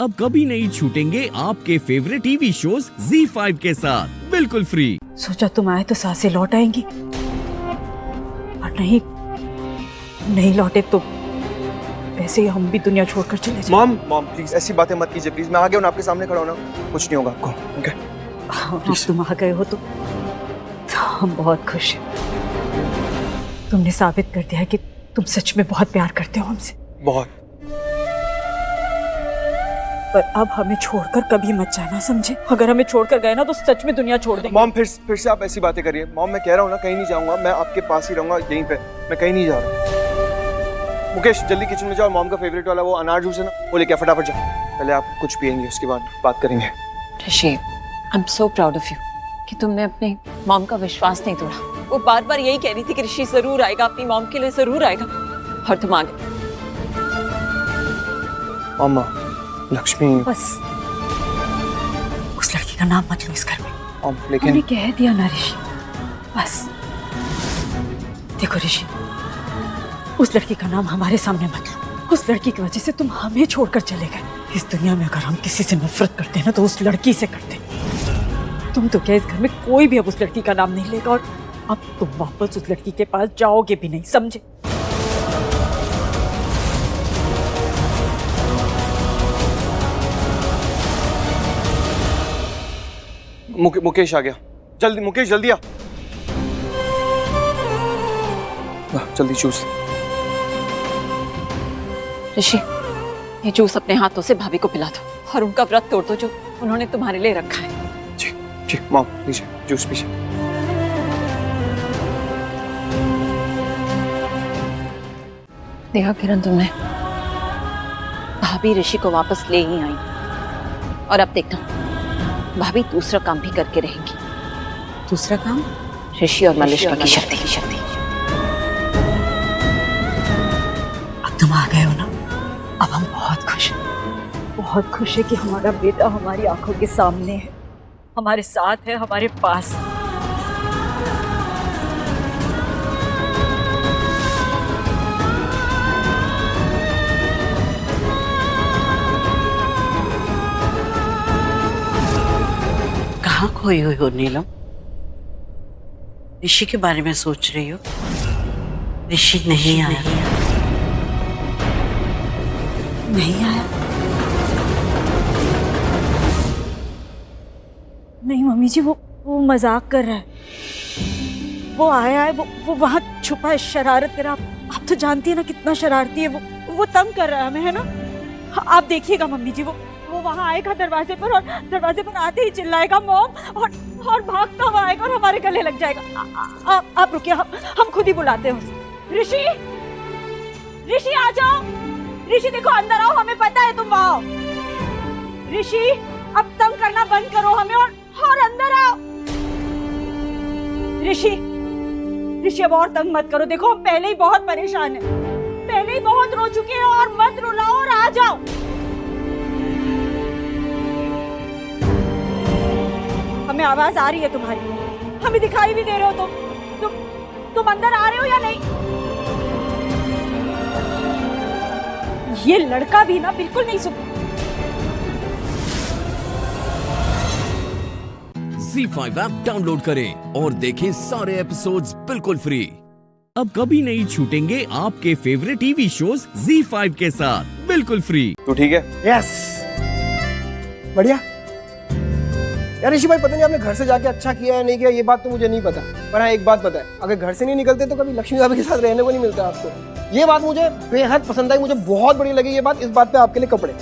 अब कभी नहीं छूटेंगे आपके फेवरेट टीवी शोज ZEE5 के साथ बिल्कुल फ्री। सोचा तुम आए तो सासें लौट आएंगी, और नहीं लौटे तो ऐसे ही हम भी दुनिया छोड़कर चले जाएं। मॉम प्लीज ऐसी बातें मत कीजिए प्लीज। मैं आ गया हूँ आपके सामने खड़ा हूँ ना, कुछ नहीं होगा आपको। ओके अब तुम आ गए हो तो हम बहुत खुश हैं। तुमने साबित कर दिया है कि तुम सच में बहुत प्यार करते हो हमसे। बहुत। पर अब हमें छोड़कर कभी मत जाना, समझे? अगर हमें छोड़कर गए ना तो सच में दुनिया छोड़ देंगे। मॉम फिर से आप ऐसी बातें करिए। मॉम मैं कह रहा हूँ ना, कहीं नहीं जाऊंगा, मैं आपके पास ही रहूंगा यहीं पे, मैं कहीं नहीं जा रहा। मुकेश जल्दी किचन में जाओ, मॉम का फेवरेट वाला वो अनार जूस है ना, वो लेके फटाफट जाओ। पहले आप कुछ पियेंगे, उसके बाद बात करेंगे। Rishi, I am so proud of you कि तुमने अपने मॉम का विश्वास नहीं तोड़ा। वो बार बार यही कह रही थी कि ऋषि जरूर आएगा, अपनी मॉम के लिए जरूर आएगा, और तुम आ गए। मामा लक्ष्मी, बस उस लड़की का नाम मत लो इस घर में। लेकिन हमने कह दिया ना ऋषि, बस। देखो ऋषि, उस लड़की का नाम हमारे सामने मत लो। उस लड़की की वजह से तुम हमें छोड़कर चले गए। इस दुनिया में अगर हम किसी से नफरत करते हैं ना तो उस लड़की से करते हैं। तुम तो क्या, इस घर में कोई भी अब उस लड़की का नाम नहीं लेगा, और अब तुम वापस उस लड़की के पास जाओगे भी नहीं, समझे? मुकेश आ गया। जल्दी मुकेश, जल्दी आ, जल्दी जूस। ऋषि, ये जूस अपने हाथों से भाभी को पिला दो और उनका व्रत तोड़ दो जो उन्होंने तुम्हारे लिए रखा है। जी जी मॉम, लीजिए जूस पीजिए। देखा किरण, तुमने भाभी ऋषि को वापस ले ही आई, और अब देखना भाभी दूसरा काम भी करके रहेंगी। दूसरा काम? ऋषि और मलिष्का की शक्ति। अब तुम आ गए हो ना, अब हम बहुत खुश हैं। बहुत खुश है कि हमारा बेटा हमारी आंखों के सामने है, हमारे साथ है, हमारे पास। कहाँ खोई हुई हो नीलम? ऋषि के बारे में सोच रही हो? ऋषि नहीं आया। नहीं आया? नहीं मम्मी जी, वो मजाक कर रहा है। वो आया है, वो वहां छुपा है, शरारत कर रहा है। आप तो जानती है ना कितना शरारती है वो तंग कर रहा है हमें, है ना? आप देखिएगा मम्मी जी, वो वहां आएगा दरवाजे पर, और दरवाजे पर आते ही चिल्लाएगा मॉम, और भागता हुआ आएगा और हमारे गले लग जाएगा। आप रुकिए, हम खुद ही बुलाते हैं उसे। ऋषि आ जाओ। ऋषि देखो, अंदर आओ, हमें पता है तुम आओ। ऋषि अब तंग करना बंद करो हमें, और अंदर आओ। ऋषि अब और तंग मत करो। देखो हम पहले ही बहुत परेशान हैं, पहले ही बहुत रो चुके हैं, और मत रुलाओ और आ जाओ। हमें आवाज आ रही है तुम्हारी, हमें दिखाई भी दे रहे हो तुम अंदर आ रहे हो या नहीं? ये लड़का भी ना बिल्कुल नहीं सुन। ZEE5 ऐप डाउनलोड करें और देखें सारे एपिसोड्स बिल्कुल फ्री। अब कभी नहीं छूटेंगे आपके फेवरेट टीवी शोज ZEE5 के साथ बिल्कुल फ्री। तो ठीक है? यस, बढ़िया। यार ऋषि भाई, पता नहीं आपने घर से जाके अच्छा किया है नहीं किया, ये बात तो मुझे नहीं पता, पर हाँ एक बात पता है, अगर घर से नहीं निकलते तो कभी लक्ष्मी भाभी के साथ रहने को नहीं मिलता आपको। ये बात मुझे बेहद पसंद आई, मुझे बहुत बढ़िया लगी ये बात। इस बात पे आपके लिए कपड़े।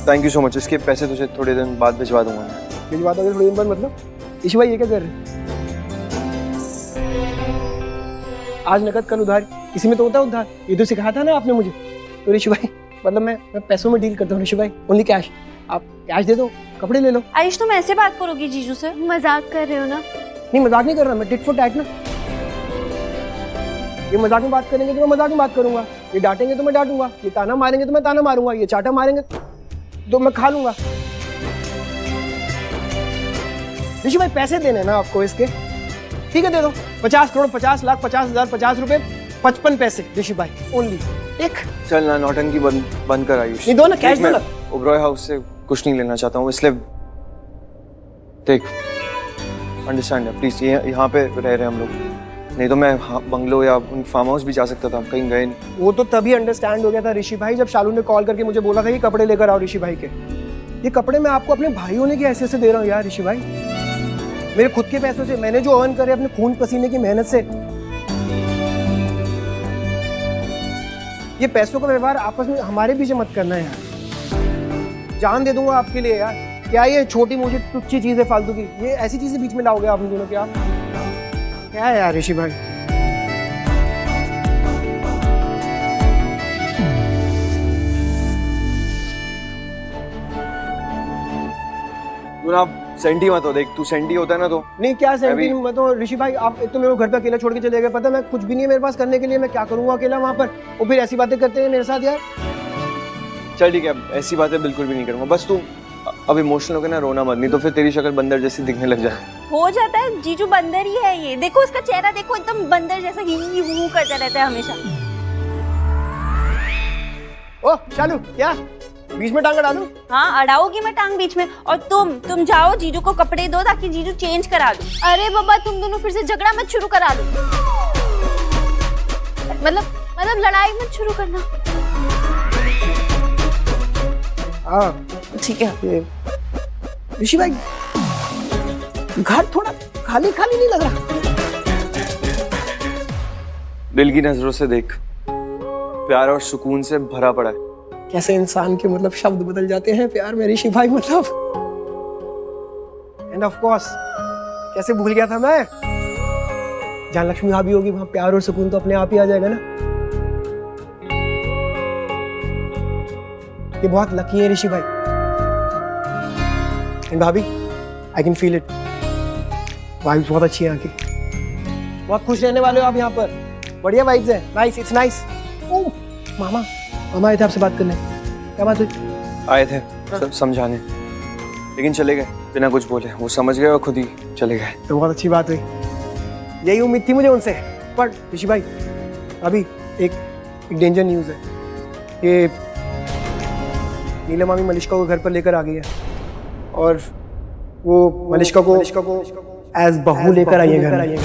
Thank you so much. इसके पैसे तुझे थोड़े दिन बाद भिजवा दूंगा मैं। मेरी बात अगर थोड़ी दिन बाद, मतलब ऋषि भाई ये क्या कर रहे हैं? आज नकद कल उधार, इसी में तो होता है उधार। ये तो सिखाया था ना आपने मुझे। तो ऋषि भाई मतलब मैं पैसों में डील करता हूँ ऋषि भाई, ओनली कैश। आप कैश दे दो, कपड़े ले लो। आयुष तुम ऐसे बात करोगी जीजू से? मजाक कर रहे हो ना? नहीं मजाक नहीं कर रहा मैं, टिट फॉर टैट ना। ये मजाक में बात करेंगे तो मैं मजाक में बात करूंगा, ये डांटेंगे तो मैं डांटूंगा, ये ताना मारेंगे तो मैं ताना मारूंगा, ये चाटा मारेंगे तो मैं खा लूंगा। ऋषि भाई पैसे देने ना आपको इसके, ठीक है दे दो। 50 करोड़ 50 लाख 50,000 50 रुपए 55 पैसे ऋषि भाई, ओनली। एक चल ना, नौटंकी बंद कर आयुष। नहीं, दो ना, कैश देख, दो मैं ना। ओबरॉय हाउस से कुछ नहीं लेना चाहता हूँ, इसलिए देख अंडरस्टैंड है प्लीज। यहाँ पे रह रहे हैं हम लोग, नहीं तो मैं बंगलो या उन फार्म हाउस भी जा सकता था, हम कहीं गए नहीं। वो तो तभी अंडरस्टैंड हो गया था ऋषि भाई, जब शालू ने कॉल करके मुझे बोला था कि कपड़े लेकर आओ ऋषि भाई के। ये कपड़े मैं आपको अपने भाई होने के ऐसे से दे रहा हूँ यार ऋषि भाई, मेरे खुद के पैसों से, मैंने जो अर्न करे अपने खून पसीने की मेहनत से। ये पैसों का व्यवहार आपस में हमारे बीच मत करना है यार। जान दे दूंगा आपके लिए यार, क्या ये छोटी मोटी तुच्छी चीज है फालतू की, ये ऐसी चीजें बीच में लाओगे आप हम दोनों के? आप क्या है यार ऋषि भाई? तू ना सेंटी मत हो, देख तू सेंटी होता है ना तो नहीं क्या सेंटी अभी- मैं तो ऋषि भाई, आप एक तो मेरे को घर पे अकेला छोड़ के चले गए, पता है मैं कुछ भी नहीं है मेरे पास करने के लिए, मैं क्या करूंगा अकेला वहां पर? वो फिर ऐसी बातें करते हैं मेरे साथ यार। चल ठीक है, अब ऐसी बातें बिल्कुल भी नहीं करूंगा, बस तू अब इमोशनल होकर ना रोना मत, नहीं तो फिर तेरी शक्ल बंदर जैसी दिखने लग जाए। हो जाता है, जीजू बंदर ही है ये। देखो उसका चेहरा देखो, एकदम बंदर जैसा ही हू करता रहता है हमेशा। ओ शालू, क्या बीच में टांग डालू? हाँ, अड़ाओगी मैं टांग बीच में। और तुम जाओ जीजू को कपड़े दो ताकि जीजू चेंज करा दो। अरे बाबा, तुम दोनों फिर से झगड़ा मत शुरू करा दो। मतलब लड़ाई मत शुरू करना। हाँ ठीक है। ऋषि भाई, घर थोड़ा खाली खाली नहीं लग रहा? दिल की नजरों से देख, प्यार और सुकून से भरा पड़ा है। कैसे इंसान के मतलब शब्द बदल जाते हैं प्यार में ऋषि भाई, मतलब। एंड ऑफ कोर्स, कैसे भूल गया था मैं, जहां लक्ष्मी भाभी होगी वहां प्यार और सुकून तो अपने आप ही आ जाएगा ना। ये बहुत लकी है ऋषि भाई। एंड भाभी, I can feel it, vibes बहुत अच्छी है यहाँ की, बहुत खुश रहने वाले हो आप यहाँ पर, बढ़िया वाइब्स है। Nice, it's nice. ओह मामा, मामा आए थे आपसे बात करने, क्या बात हुई? आए थे सब समझाने, लेकिन चले गए बिना कुछ बोले। वो समझ गए और खुद ही चले गए। तो बहुत अच्छी बात हुई, यही उम्मीद थी मुझे उनसे। पर ऋषि भाई, अभी एक डेंजर न्यूज़ है, ये नीलम मामी मलिष्का को घर पर लेकर आ गई है, और वो मलिष्का को एज बहू लेकर आई है घर।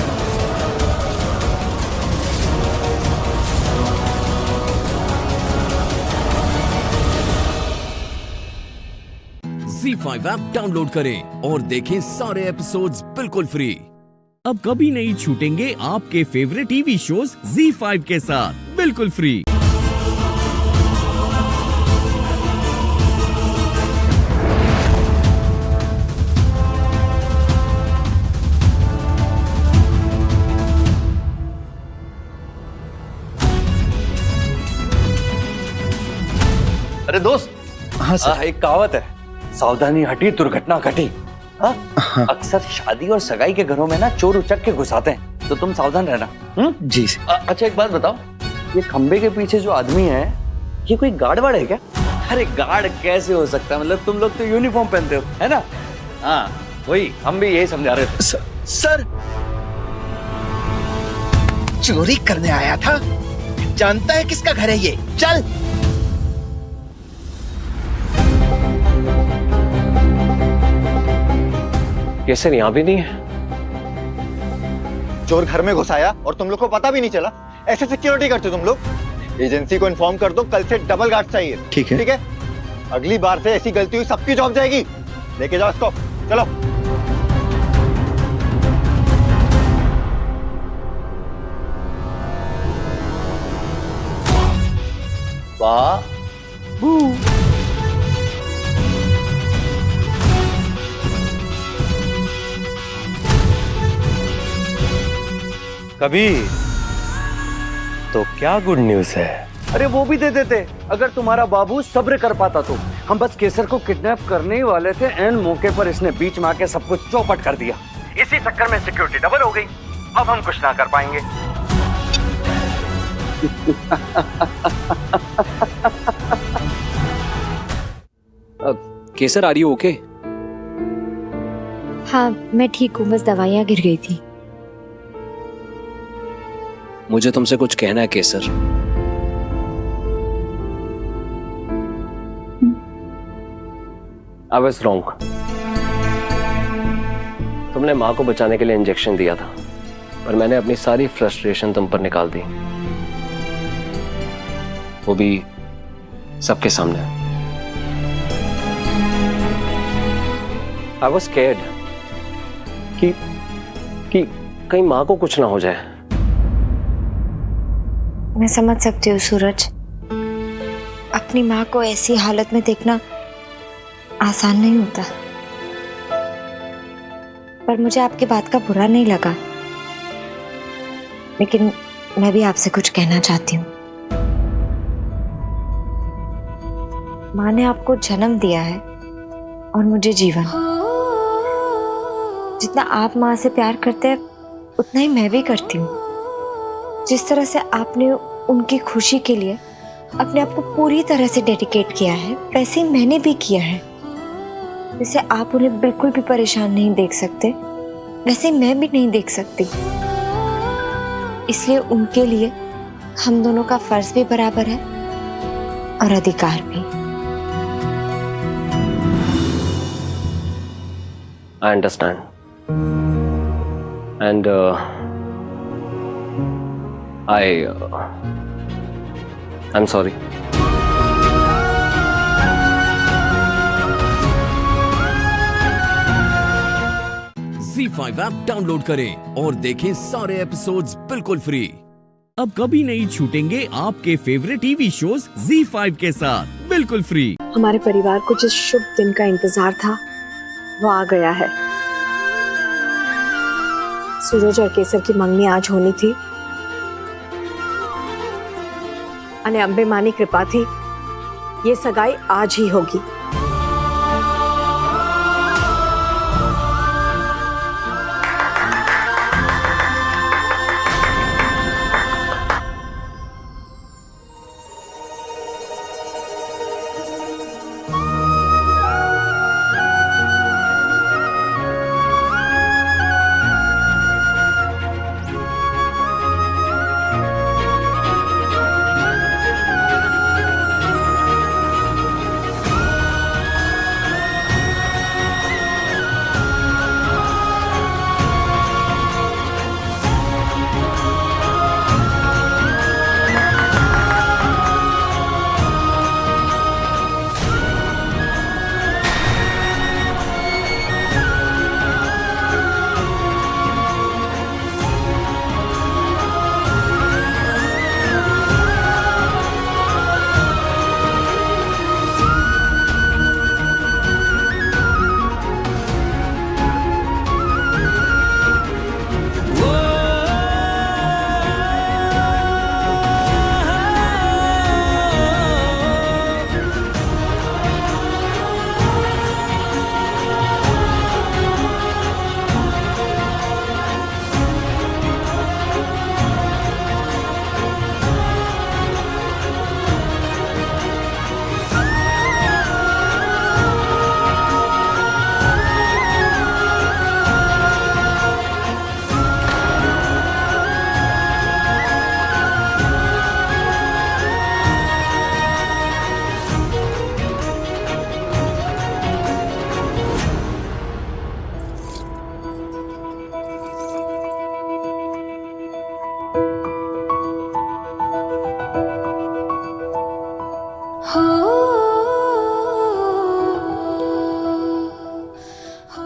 Z5 ऐप डाउनलोड करें और देखें सारे एपिसोड्स बिल्कुल फ्री। अब कभी नहीं छूटेंगे आपके फेवरेट टीवी शोज Z5 के साथ बिल्कुल फ्री। अरे दोस्त, हाँ सर। एक कहावत है, सावधानी हटी दुर्घटना घटी। हाँ? अक्सर शादी और सगाई के घरों में ना चोर उचक के घुसाते हैं, तो तुम सावधान रहना। जी। अच्छा एक बात बताओ, ये खंबे के पीछे जो आदमी है, ये कोई गार्ड वार्ड है क्या? अरे गार्ड कैसे हो सकता है, मतलब तुम लोग तो यूनिफॉर्म पहनते हो, है ना? हाँ वही, हम भी यही समझा रहे थे। सर, चोरी करने आया था, जानता है किसका घर है ये? चल। कैसे यहाँ भी नहीं है? चोर घर में घुसाया और तुम लोग को पता भी नहीं चला? ऐसे सिक्योरिटी करते हो तुम लोग? एजेंसी को इन्फॉर्म कर दो, कल से डबल गार्ड चाहिए। ठीक है। ठीक है, अगली बार से ऐसी गलती हुई सबकी जॉब जाएगी। लेके जाओ इसको, चलो। वाह, कभी तो क्या गुड न्यूज है? अरे वो भी दे देते अगर तुम्हारा बाबू सब्र कर पाता तो। हम बस केसर को किडनैप करने ही वाले थे, एंड मौके पर इसने बीच में आके सब कुछ चौपट कर दिया। इसी चक्कर में सिक्योरिटी डबल हो गई, अब हम कुछ ना कर पाएंगे। केसर, आर यू ओके? हाँ मैं ठीक हूँ, बस दवाइयाँ गिर गई थी। मुझे तुमसे कुछ कहना है केसर। I was wrong. तुमने माँ को बचाने के लिए इंजेक्शन दिया था, पर मैंने अपनी सारी फ्रस्ट्रेशन तुम पर निकाल दी, वो भी सबके सामने। I was scared कि कहीं माँ को कुछ ना हो जाए। मैं समझ सकती हूँ सूरज, अपनी माँ को ऐसी हालत में देखना आसान नहीं होता, पर मुझे आपकी बात का बुरा नहीं लगा। लेकिन मैं भी आपसे कुछ कहना चाहती हूँ। माँ ने आपको जन्म दिया है और मुझे जीवन। जितना आप माँ से प्यार करते हैं उतना ही मैं भी करती हूँ। जिस तरह से आपने उनकी खुशी के लिए अपने आप को पूरी तरह से डेडिकेट किया है, वैसे ही मैंने भी किया है। जैसे आप उन्हें बिल्कुल भी परेशान नहीं देख सकते, वैसे मैं भी नहीं देख सकती। इसलिए उनके लिए हम दोनों का फर्ज भी बराबर है और अधिकार भी। I understand. And I'm sorry. ZEE5 app download करें और देखें सारे एपिसोड्स बिल्कुल फ्री। अब कभी नहीं छूटेंगे आपके फेवरेट टीवी शोज ZEE5 के साथ बिल्कुल फ्री। हमारे परिवार को जिस शुभ दिन का इंतजार था वो आ गया है। सूरज और केसर की मंगनी आज होनी थी। अने अंबे माँ की कृपा थी, ये सगाई आज ही होगी।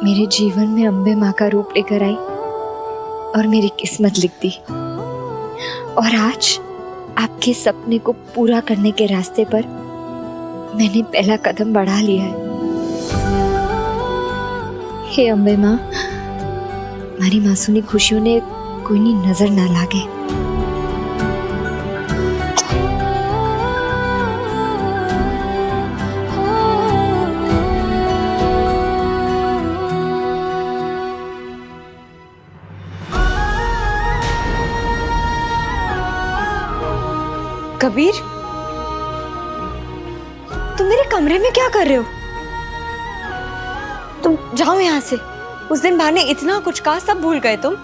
मेरे जीवन में अम्बे माँ का रूप लेकर आई और मेरी किस्मत लिख दी। और आज आपके सपने को पूरा करने के रास्ते पर मैंने पहला कदम बढ़ा लिया है। हे अम्बे माँ, हमारी मासूमी खुशियों ने कोई नहीं नजर ना लागे। कबीर, तुम मेरे कमरे में क्या कर रहे हो? तुम जाओ यहाँ से। उस दिन बा ने इतना कुछ कहा, सब भूल गए तुम।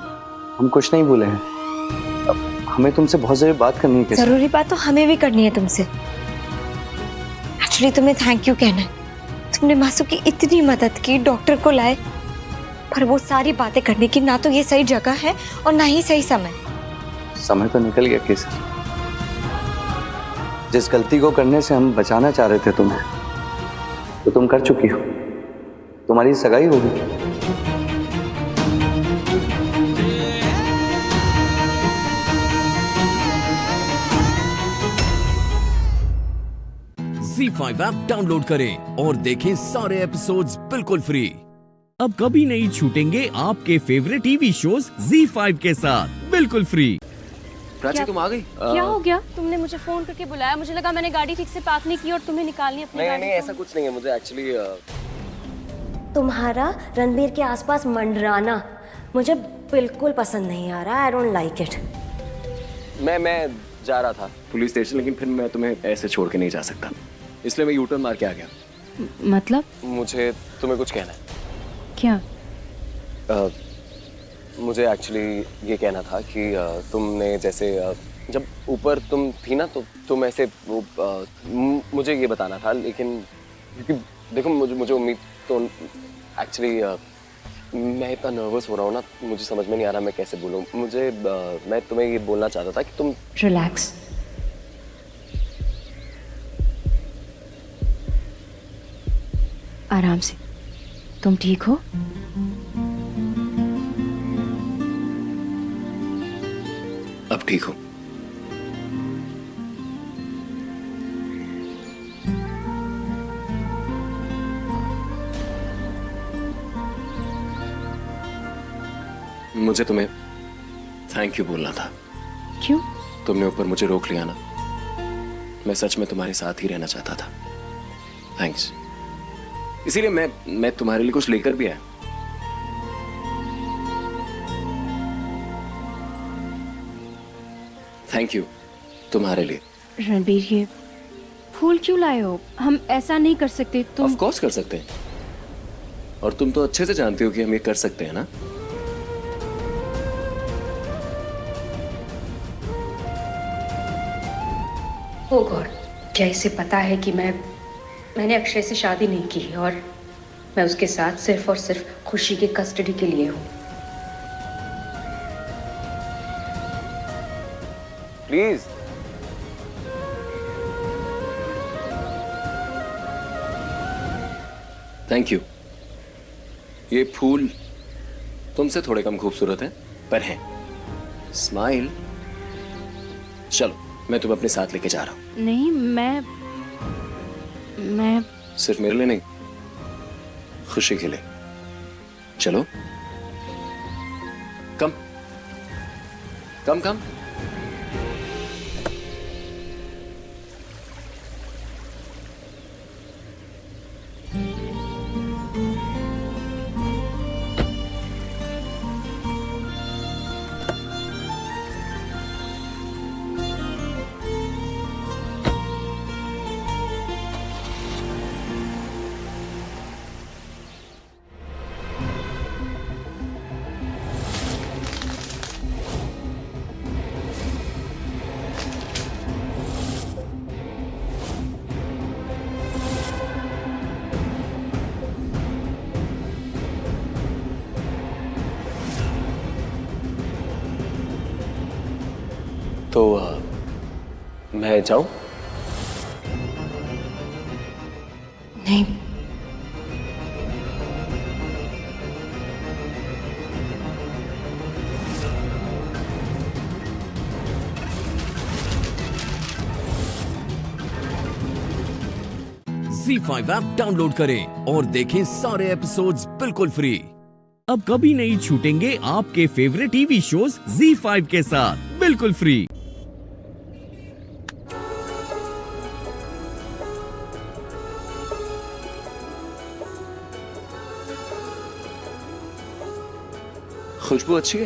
हम कुछ नहीं भूले हैं। हमें तुमसे बहुत जरूरी बात करनी है। जरूरी बात तो हमें भी करनी है तुमसे। एक्चुअली तुम्हें थैंक यू कहना है। तुमने मासू की इतनी मदद की, डॉक्टर को लाए, पर वो सारी बातें करने की ना तो ये सही जगह है और ना ही सही समय। समय तो निकल गया केसर। जिस गलती को करने से हम बचाना चाह रहे थे तुम्हें, तो तुम कर चुकी हो। तुम्हारी सगाई होगी। Z5 ऐप डाउनलोड करें और देखें सारे एपिसोड्स बिल्कुल फ्री। अब कभी नहीं छूटेंगे आपके फेवरेट टीवी शोज Z5 के साथ बिल्कुल फ्री। प्राची तुम आ गई? क्या हो गया? तुमने मुझे फोन करके बुलाया, मुझे लगा मैंने गाड़ी ठीक से पार्क नहीं की और तुम्हें निकालनी अपनी गाड़ी। नहीं ऐसा कुछ नहीं है। मुझे एक्चुअली तुम्हारा रणबीर के आसपास मंडराना मुझे बिल्कुल पसंद नहीं आ रहा। I don't like it. मैं जा रहा था पुलिस स्टेशन, लेकिन फिर मैं तुम्हें ऐसे छोड़ के नहीं जा सकता, इसलिए मैं यूटर्न मार के आ गया। मतलब? मुझे तुम्हें कुछ कहना है। क्या? मुझे एक्चुअली ये कहना था कि तुमने जैसे जब ऊपर तुम थी ना, तो तुम ऐसे मुझे ये बताना था, लेकिन क्योंकि देखो मुझे उम्मीद तो एक्चुअली मैं इतना नर्वस हो रहा हूँ ना, मुझे समझ में नहीं आ रहा मैं कैसे बोलूँ। मैं तुम्हें ये बोलना चाहता था कि तुम रिलैक्स। आराम से। तुम ठीक हो? अब ठीक हो? मुझे तुम्हें थैंक यू बोलना था। क्यों? तुमने ऊपर मुझे रोक लिया ना, मैं सच में तुम्हारे साथ ही रहना चाहता था। थैंक्स। इसीलिए मैं तुम्हारे लिए कुछ लेकर भी आया। थैंक यू तुम्हारे लिए। रणबीर, ये फूल क्यों लाए हो? हम ऐसा नहीं कर सकते। तुम ऑफ कोर्स कर सकते हैं, और तुम तो अच्छे से जानती हो कि हम ये कर सकते हैं ना। ओ गॉड, क्या इसे पता है कि मैंने अक्षय से शादी नहीं की और मैं उसके साथ सिर्फ और सिर्फ खुशी की कस्टडी के लिए हूँ। प्लीज। Thank you. ये फूल तुमसे थोड़े कम खूबसूरत हैं, पर हैं। स्माइल। चलो, मैं तुम्हें अपने साथ लेके जा रहा हूँ। नहीं, मैं सिर्फ मेरे लिए नहीं, खुशी के लिए। चलो, कम कम कम। तो मैं जाऊं? नहीं। Z5 ऐप डाउनलोड करें और देखें सारे एपिसोड्स बिल्कुल फ्री। अब कभी नहीं छूटेंगे आपके फेवरेट टीवी शोज Z5 के साथ बिल्कुल फ्री। खुशबू अच्छी है।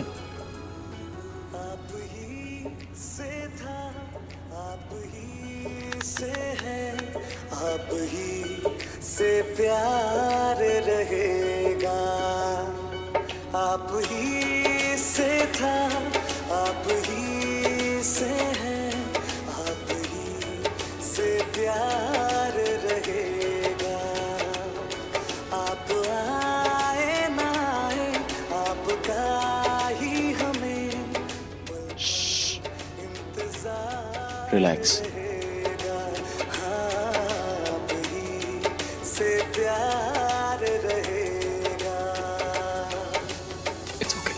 आप ही से प्यार रहेगा, आप ही से था, आप ही से है, आप ही से प्यार रहेगा। रिलैक्स। से प्यार रहेगा। It's okay.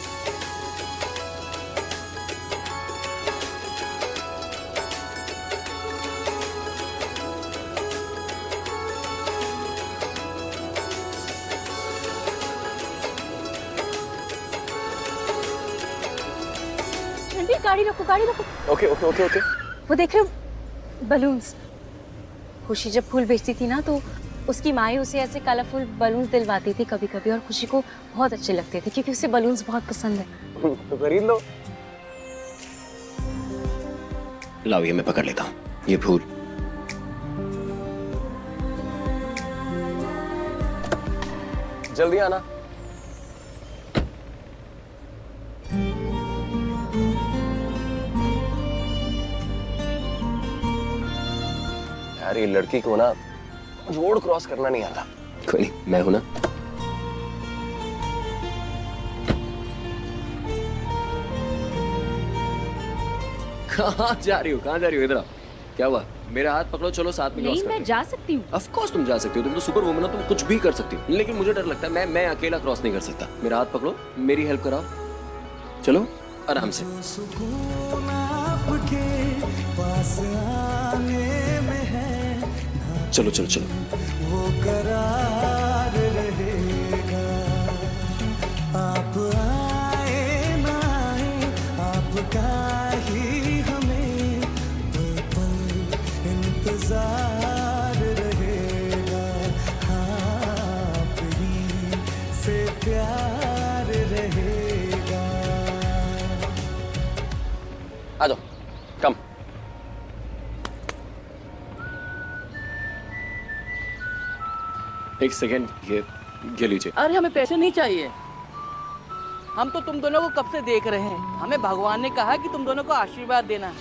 रणवीर गाड़ी रखो, गाड़ी रखो। Okay okay okay okay. वो देख रहे हो बलून्स? खुशी जब फूल बेचती थी ना तो उसकी माँ उसे ऐसे कलरफुल बलून दिलवाती थी कभी कभी, और खुशी को बहुत अच्छे लगते थे क्योंकि उसे बलून्स बहुत पसंद है। तो खरीद लो। लाओ ये मैं पकड़ लेता हूँ ये फूल। जल्दी आना। यार ये लड़की को ना रोड क्रॉस करना नहीं आता। कोई नहीं, मैं हूं ना। कहाँ जा रही हो? कहाँ जा रही हो? इधर आओ। क्या हुआ? मेरा हाथ पकड़ो, चलो साथ में क्रॉस नहीं, मैं जा सकती हूँ। ऑफ कोर्स तुम जा सकती हो, तुम तो सुपर वुमन हो, तुम कुछ भी कर सकती हो। लेकिन मुझे डर लगता है, मैं अकेला क्रॉस नहीं कर सकता। मेरा हाथ पकड़ो, मेरी हेल्प कराओ, चलो आराम से। सुकून आपके पास आने में है, चलो चलो चलो। वो करार रहेगा। आप आए ना आए, आपका ही हमें पल पल इंतजार रहेगा। हाँ, आप ही से प्यार रहेगा। आ जाओ, कम। एक सेकेंड, ये लीजिए। अरे हमें पैसे नहीं चाहिए, हम तो तुम दोनों को कब से देख रहे हैं। हमें भगवान ने कहा कि तुम दोनों को आशीर्वाद देना।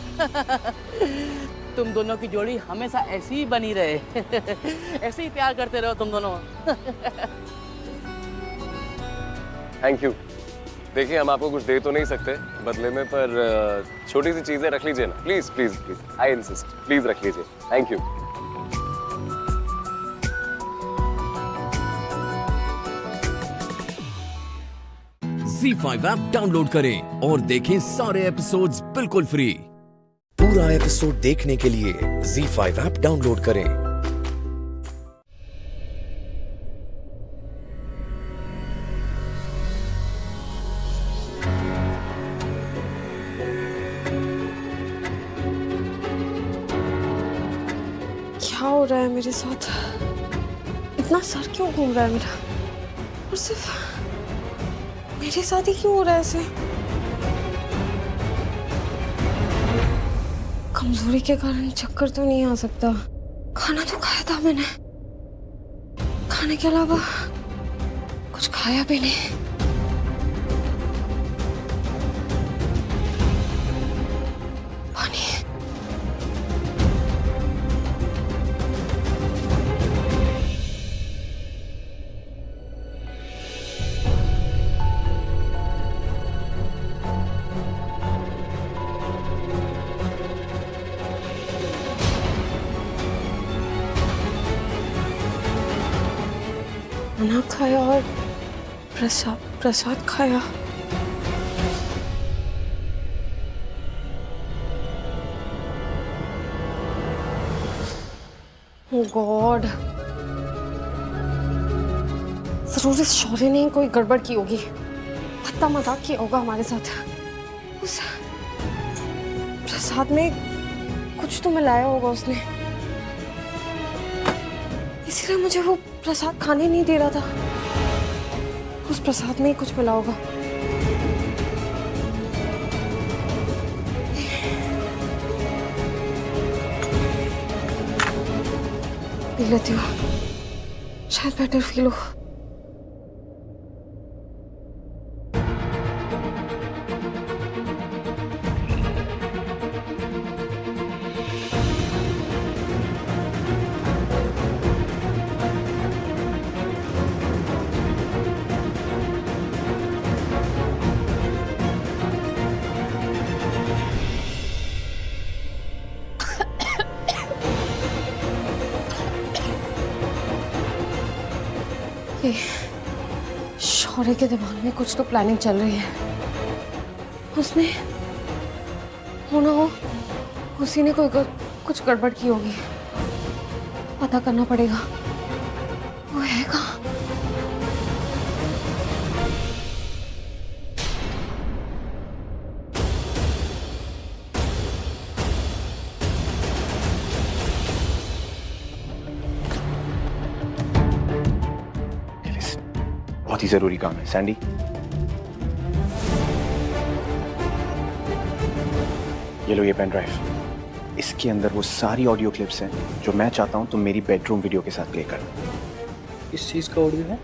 तुम दोनों की जोड़ी हमेशा ऐसी ही बनी रहे। ऐसे ही प्यार करते रहो तुम दोनों। Thank you. देखिए हम आपको कुछ दे तो नहीं सकते बदले में, पर छोटी सी चीजें रख लीजिए ना, please please please, I insist, please रख लीजिए। Thank you. ZEE5 app download करें और देखें सारे एपिसोड्स बिल्कुल फ्री। पूरा एपिसोड देखने के लिए ZEE5 ऐप डाउनलोड करें। क्या हो रहा है मेरे साथ? इतना सर क्यों घूम रहा है मेरा? और सिर्फ मेरे साथ ही क्यों हो रहा है ऐसे? कमजोरी के कारण चक्कर तो नहीं आ सकता। खाना तो खाया था मैंने, खाने के अलावा कुछ खाया भी नहीं। पानी। खाना खाया और प्रसाद खाया। गॉड, जरूर इस शौर्य ने कोई गड़बड़ की होगी, हत्ता मजाक किया होगा हमारे साथ। उस प्रसाद में कुछ तो मिलाया होगा उसने, इसलिए मुझे वो प्रसाद खाने नहीं दे रहा था। उस प्रसाद में ही कुछ मिला होगा। पी लेती हूँ, शायद बेटर फील हो। शौर्य के दिमाग में कुछ तो प्लानिंग चल रही है। उसने होना हो उसी ने कुछ गड़बड़ की होगी। पता करना पड़ेगा वो है कहाँ। बहुत ही जरूरी काम है सैंडी। ये लो ये पेन ड्राइव, इसके अंदर वो सारी ऑडियो क्लिप्स हैं जो मैं चाहता हूं तुम मेरी बेडरूम वीडियो के साथ प्ले करना। किस चीज का ऑडियो है?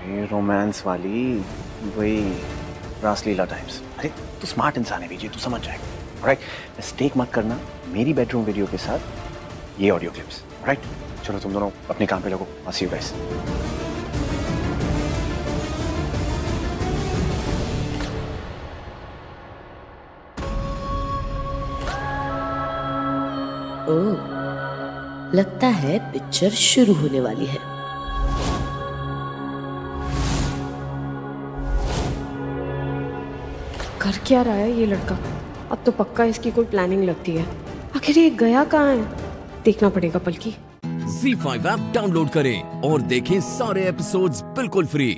ये रोमांस वाली, वही रासलीला टाइम्स। अरे तू स्मार्ट इंसान है विजय, तू समझ जाएगा। ऑलराइट, मिस्टेक मत करना, मेरी बेडरूम वीडियो के साथ ये ऑडियो क्लिप्स। ऑलराइट, चलो तुम दोनों अपने काम पे लगो। आई सी यू गाइस। ओह, लगता है पिक्चर शुरू होने वाली है। कर क्या रहा है ये लड़का? अब तो पक्का इसकी कोई प्लानिंग लगती है। आखिर ये गया कहाँ है? देखना पड़ेगा बल्कि। ZEE5 ऐप डाउनलोड करें और देखें सारे एपिसोड्स बिल्कुल फ्री।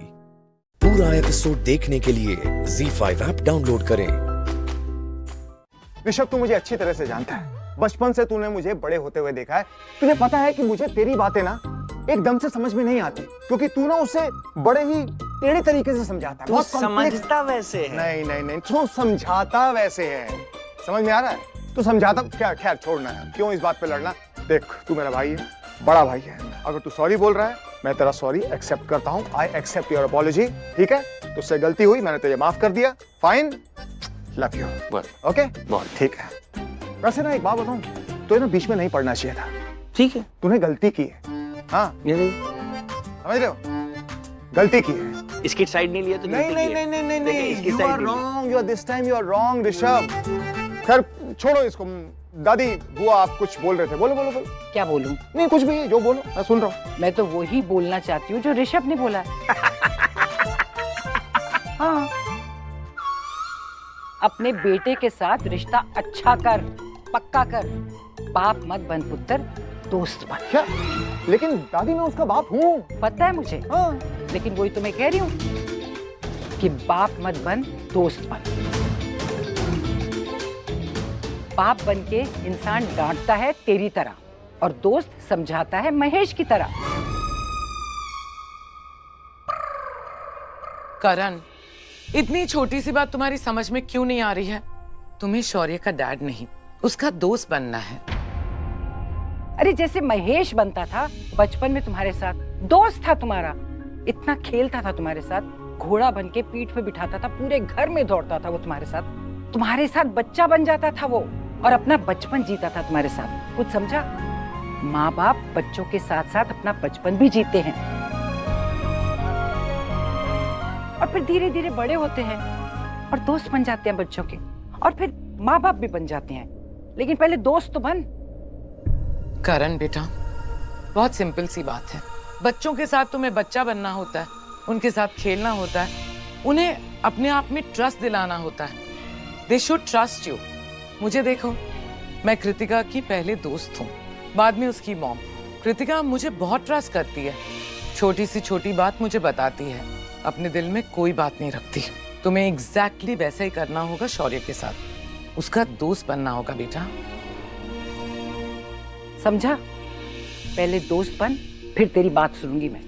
पूरा एपिसोड देखने के लिए ZEE5 ऐप डाउनलोड करें। ऋषभ, तू मुझे अच्छी तरह से जानता है। बचपन से तूने मुझे बड़े होते हुए देखा है। तुझे पता है कि मुझे तेरी बातें ना एकदम से समझ में नहीं आती, क्योंकि तू ना उसे बड़े ही टेढ़े तरीके से समझाता है। तू समझता वैसे है। नहीं नहीं नहीं, तू समझाता वैसे है। समझ में आ रहा है? तू समझाता क्या? खैर छोड़ना है, क्यों इस बात पे लड़ना। देख, तू मेरा भाई है, बड़ा भाई है। अगर तू सॉरी बोल रहा है, मैं तेरा सॉरी एक्सेप्ट करता हूँ। I accept your apology. ठीक है, तुझसे गलती हुई, मैंने तुझे माफ कर दिया। Fine, love you. ओके, बहुत ठीक है। वैसे ना एक बात बताऊं, तो ना बीच में नहीं पढ़ना चाहिए था। ठीक है, तूने गलती की है। हाँ, समझ रहे हो? गलती की है। इसकी साइड नहीं लिया तो नहीं नहीं नहीं नहीं नहीं नहीं, you are wrong, you are this time you are wrong Rishabh. खैर छोड़ो इसको। दादी, बुआ, आप कुछ बोल रहे थे, बोलो बोलो बोलो। क्या बोलूं? नहीं कुछ भी, जो बोलो मैं सुन रहा हूँ। मैं तो वही बोलना चाहती हूँ जो ऋषभ ने बोला। हाँ, अपने बेटे के साथ रिश्ता अच्छा कर, पक्का कर। बाप मत बन पुत्र, दोस्त बन। क्या? लेकिन दादी, मैं उसका बाप हूँ। पता है मुझे। हाँ। लेकिन वही तो मैं कह रही हूँ कि बाप मत बन, दोस्त बन। बाप बन के इंसान डांटता है तेरी तरह, और दोस्त समझाता है महेश की तरह। करण, इतनी छोटी सी बात तुम्हारी समझ में क्यों नहीं आ रही है? तुम्हें शौर्य का डैड नहीं, उसका दोस्त बनना है। अरे जैसे महेश बनता था बचपन में तुम्हारे साथ, दोस्त था तुम्हारा, इतना खेलता था तुम्हारे साथ, घोड़ा बन के पीठ पे बिठाता था, पूरे घर में दौड़ता था वो तुम्हारे साथ बच्चा बन जाता था वो, और अपना बचपन जीता था तुम्हारे साथ। कुछ समझा? माँ बाप बच्चों के साथ साथ अपना बचपन भी जीते हैं, और फिर धीरे धीरे बड़े होते हैं और दोस्त बन जाते हैं बच्चों के, और फिर माँ बाप भी बन जाते हैं। लेकिन पहले दोस्त तो बन। करण बेटा, बहुत सिंपल सी बात है। बच्चों के साथ तुम्हें बच्चा बनना होता है, उनके साथ खेलना होता है, उन्हें अपने आप में ट्रस्ट दिलाना होता है। They should trust you. मुझे देखो, मैं कृतिका की पहले दोस्त हूँ, बाद में उसकी मॉम। कृतिका मुझे बहुत ट्रस्ट करती है, छोटी सी छोटी बात मुझे बताती है, अपने दिल में कोई बात नहीं रखती। तुम्हें एग्जैक्टली वैसा ही करना होगा शौर्य के साथ, उसका दोस्त बनना होगा बेटा। समझा? पहले दोस्त बन, फिर तेरी बात सुनूंगी मैं।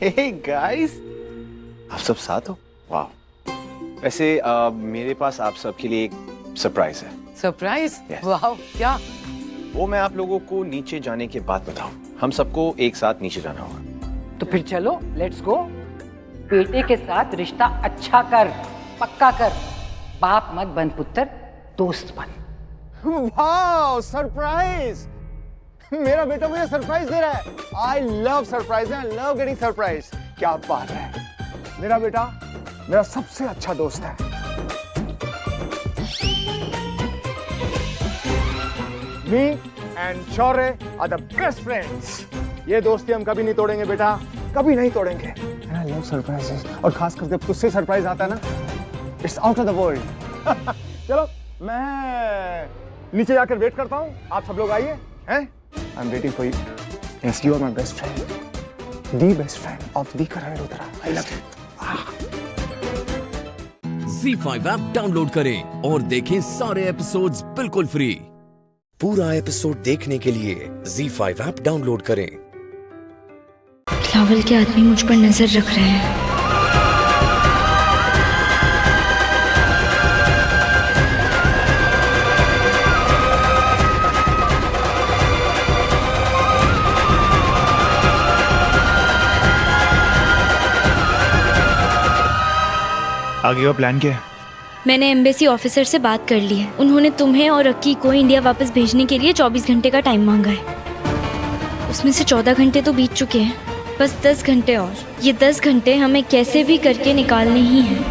हे गाइस, आप सब साथ हो? वाह। वैसे मेरे पास आप सबके लिए एक सरप्राइज है। सरप्राइज? वाह, क्या? वो मैं आप लोगों को नीचे जाने के बाद बताऊं। हम सबको एक साथ नीचे जाना होगा। तो फिर चलो, लेट्स गो। बेटे के साथ रिश्ता अच्छा कर, पक्का कर। बाप मत बन पुत्र, दोस्त बन। वाह, सरप्राइज! मेरा बेटा मुझे सरप्राइज दे रहा है। I love surprise, I love getting surprise. क्या बात है! मेरा बेटा मेरा सबसे अच्छा दोस्त है। Me and Shaurya are the best friends. ये दोस्ती हम कभी नहीं तोड़ेंगे बेटा, कभी नहीं तोड़ेंगे। आई लव सरप्राइजेस, और खासकर जब तुझसे सरप्राइज आता है ना, it's out of the world. चलो मैं नीचे जाकर वेट करता हूँ, आप सब लोग आइए हैं। I am waiting for you. Yes, you are my best friend, the best friend of the Karan Rudra. I love you. ZEE5 app download करें और देखें सारे एपिसोड्स बिल्कुल फ्री। पूरा एपिसोड देखने के लिए ZEE5 ऐप डाउनलोड करें। बिलावल के आदमी मुझ पर नजर रख रहे हैं। आगे का प्लान क्या है? मैंने एम्बेसी ऑफिसर से बात कर ली है। उन्होंने तुम्हें और अक्की को इंडिया वापस भेजने के लिए 24 घंटे का टाइम मांगा है। उसमें से 14 घंटे तो बीत चुके हैं, बस 10 घंटे और। ये 10 घंटे हमें कैसे भी करके निकालने ही हैं।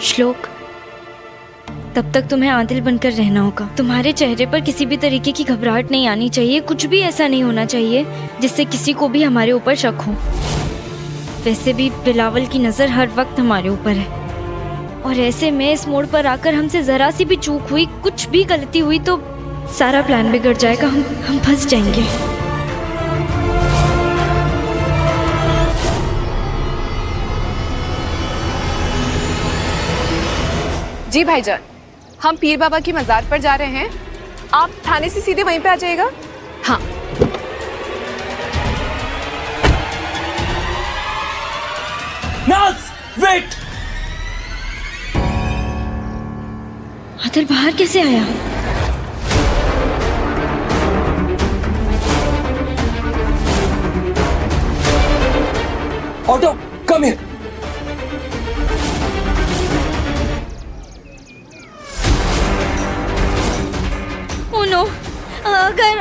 श्लोक, तब तक तुम्हें आदिल बनकर रहना होगा। तुम्हारे चेहरे पर किसी भी तरीके की घबराहट नहीं आनी चाहिए। कुछ भी ऐसा नहीं होना चाहिए जिससे किसी को भी हमारे ऊपर शक हो। वैसे भी बिलावल की नज़र हर वक्त हमारे ऊपर है, और ऐसे में इस मोड़ पर आकर हमसे जरा सी भी चूक हुई, कुछ भी गलती हुई तो सारा प्लान बिगड़ जाएगा। हम फंस जाएंगे। जी भाईजान, हम पीर बाबा की मज़ार पर जा रहे हैं। आप थाने से सीधे वहीं पे आ जाइएगा। हाँ। नाज, वेट। आदिल बाहर कैसे आया? Auto, come here.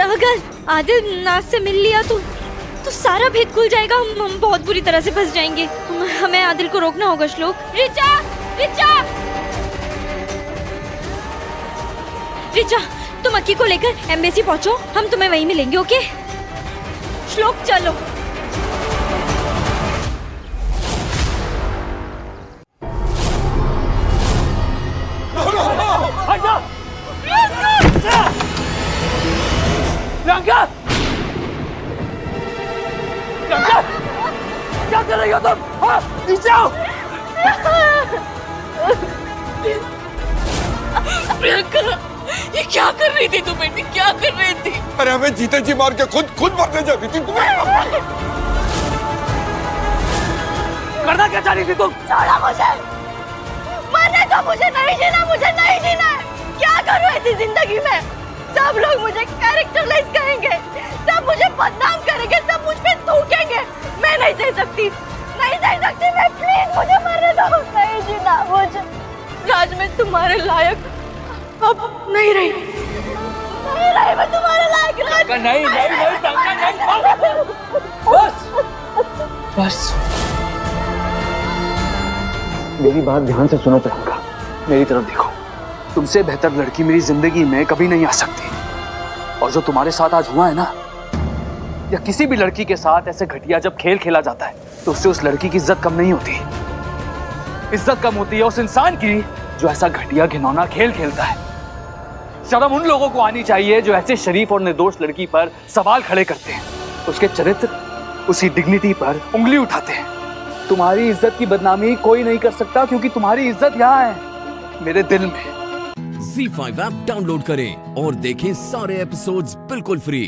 अगर आदिल नाज से मिल लिया तो सारा भेद खुल जाएगा। हम बहुत बुरी तरह से फंस जाएंगे। हमें आदिल को रोकना होगा। श्लोक, रिचा, रिचा, रिचा, तुम अक्की को लेकर एम्बेसी पहुंचो, हम तुम्हें वहीं मिलेंगे। ओके श्लोक, चलो। प्रियंका! प्रियंका! क्या कर रही हो तुम? हाँ, नीचे आओ! प्रियंका, ये क्या कर रही थी तुम बेटी? क्या कर रही थी? अरे हमें जीते जी मार के खुद मरने जाती थी तुम्हें। करना क्या चाह रही थी तुम? छोड़ो मुझे, मरने दो मुझे, नहीं जीना, मुझे नहीं जीना है। क्या करूँ ऐसी जिंदगी में? सब लोग मुझे कैरेक्टरलेस कहेंगे, सब मुझे बदनाम करेंगे, सब मुझ पे थूकेंगे। मैं नहीं सह सकती, नहीं सह सकती मैं। प्लीज मुझे मरने दो, नहीं जीना मुझे। राज, मैं तुम्हारे लायक अब नहीं रही, नहीं रही मैं तुम्हारे लायक। राज, नहीं, टंका नहीं। बस, बस। मेरी बात ध्यान से सुनो प्रियंका, मेरी तरफ देखो। तुमसे बेहतर लड़की मेरी जिंदगी में कभी नहीं आ सकती। और जो तुम्हारे साथ आज हुआ है ना, या किसी भी लड़की के साथ ऐसे घटिया जब खेल खेला जाता है तो उससे उस लड़की की इज्जत कम नहीं होती। इज्जत कम होती है उस इंसान की जो ऐसा घटिया घिनौना खेल खेलता है। शर्म उन लोगों को आनी चाहिए जो ऐसे शरीफ और निर्दोष लड़की पर सवाल खड़े करते हैं, उसके चरित्र, उसकी डिग्निटी पर उंगली उठाते हैं। तुम्हारी इज्जत की बदनामी कोई नहीं कर सकता, क्योंकि तुम्हारी इज्जत यहाँ है, मेरे दिल में। ZEE5 ऐप डाउनलोड करें और देखें सारे एपिसोड्स बिल्कुल फ्री।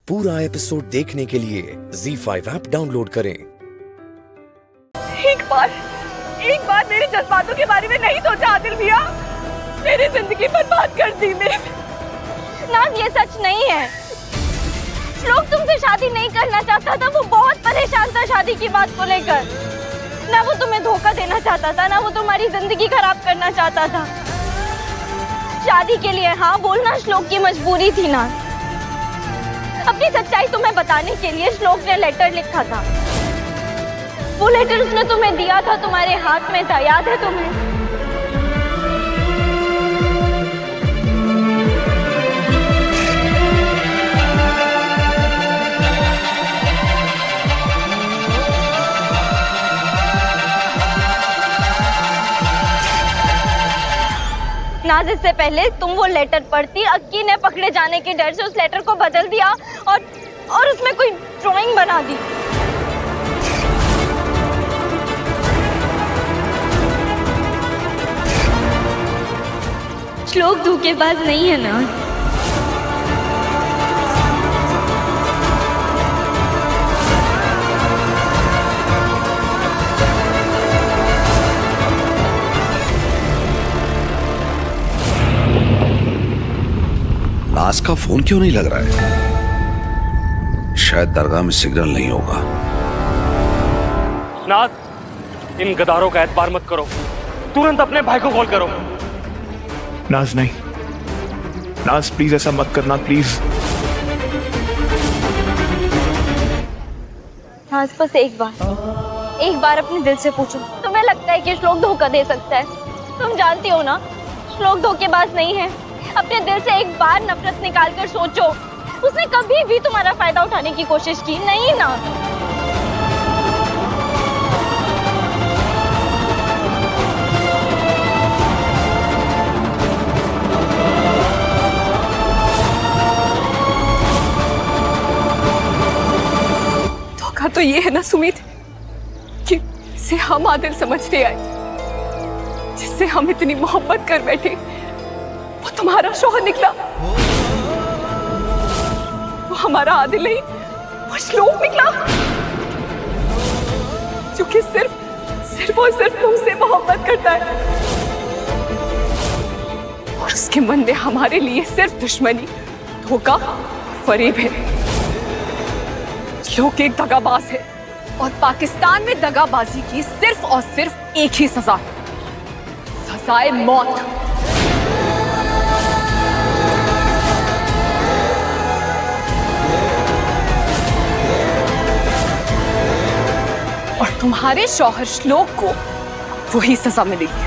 पूरा एपिसोड देखने के लिए ZEE5 ऐप डाउनलोड करें। एक बार मेरे जज्बातों के बारे में नहीं सोचा आदिल भैया, मेरी जिंदगी बर्बाद कर दी मेरे। नाज, ये सच नहीं है। श्लोक तुमसे शादी नहीं करना चाहता था, वो बहुत परेशान था शादी की बात को लेकर। ना वो तुम्हें धोखा देना चाहता था, ना वो तुम्हारी जिंदगी खराब करना चाहता था। शादी के लिए हाँ बोलना श्लोक की मजबूरी थी ना। अपनी सच्चाई तुम्हें बताने के लिए श्लोक ने लेटर लिखा था। वो लेटर उसने तुम्हें दिया था, तुम्हारे हाथ में था, याद है तुम्हें? नाज, इससे पहले तुम वो लेटर पढ़ती, अक्की ने पकड़े जाने के डर से उस लेटर को बदल दिया और उसमें कोई ड्राइंग बना दी। श्लोक धोखेबाज नहीं है ना? नाज का फोन क्यों नहीं लग रहा है? शायद दरगाह में सिग्नल नहीं होगा। नाज, इन गदारों का एतबार मत करो, तुरंत अपने भाई को कॉल करो। नाज नहीं, नाज प्लीज ऐसा मत करना प्लीज। नाज बस एक बार अपने दिल से पूछो, तुम्हें लगता है कि श्लोक धोखा दे सकता है? तुम जानती हो ना, श्लोक धोखेबाज नहीं है। अपने दिल से एक बार नफरत निकाल कर सोचो, उसने कभी भी तुम्हारा फायदा उठाने की कोशिश की नहीं ना? धोखा तो ये है ना सुमित कि जिसे हम आदिल समझते आए, जिससे हम इतनी मोहब्बत कर बैठे, वो तुम्हारा शौहर निकला। वो हमारा आदिल नहीं, वो श्लोक निकला, जो कि सिर्फ और सिर्फ तुमसे मोहब्बत करता है। और उसके मन में हमारे लिए सिर्फ दुश्मनी, धोखा और फरेब है। श्लोक एक दगाबाज है और पाकिस्तान में दगाबाजी की सिर्फ और सिर्फ एक ही सजा है, सजाए मौत। और तुम्हारे शौहर श्लोक को वही सजा मिलेगी।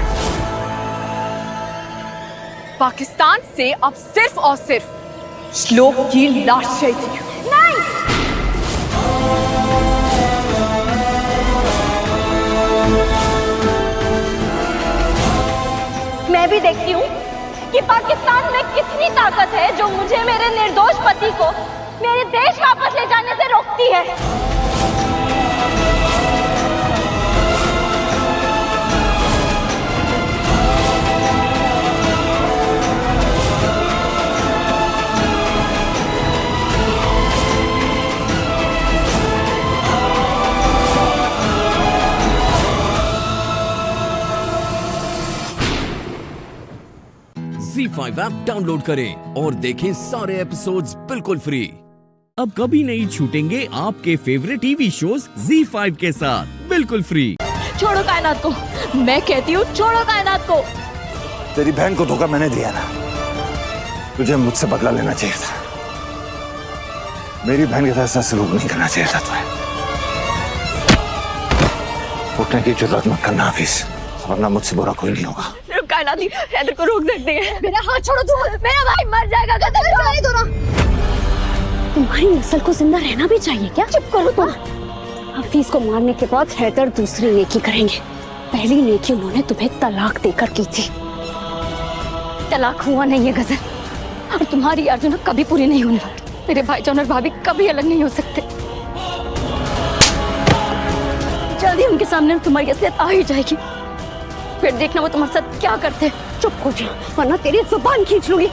पाकिस्तान से अब सिर्फ और सिर्फ श्लोक की लाश चाहिए। नहीं, मैं भी देखती हूँ कि पाकिस्तान में कितनी ताकत है जो मुझे मेरे निर्दोष पति को मेरे देश वापस ले जाने से रोकती है। ZEE5 ऐप डाउनलोड करें और देखें सारे एपिसोड्स बिल्कुल फ्री। अब कभी नहीं छूटेंगे आपके फेवरेट टीवी शोज ZEE5 के साथ बिल्कुल फ्री। छोड़ो कायनात को, मैं कहती हूँ छोड़ो कायनात को। तेरी बहन को धोखा मैंने दिया ना, तुझे मुझसे बदला लेना चाहिए था। मेरी बहन के साथ ऐसा सलूक नहीं करना चाहिए था तुम्हें। उठने की जरूरत मत करना हाफिज, वरना मुझसे बुरा कोई नहीं होगा। सिर्फ कायनात ही हैदर को रोक सकते हैं। मेरा हाथ छोड़ो तुम, मेरा भाई मर जाएगा। नहीं दो ना। तुम्हारी नस्ल को जिंदा रहना भी चाहिए क्या? चुप करो तुम। हफीज को मारने के बाद हैदर दूसरी नेकी करेंगे। पहली नेकी उन्होंने तुम्हें तलाक देकर की थी। तलाक हुआ नहीं है गजल, और तुम्हारी अर्जुन कभी पूरी नहीं होने वाली। मेरे भाईजान और भाभी कभी अलग नहीं हो सकते। जल्दी उनके सामने तुम्हारी असलियत आ ही जाएगी, फिर देखना वो तुम्हारे साथ क्या करते हैं। चुप हो जाओ, वरना तेरी जुबान खींच लूंगी।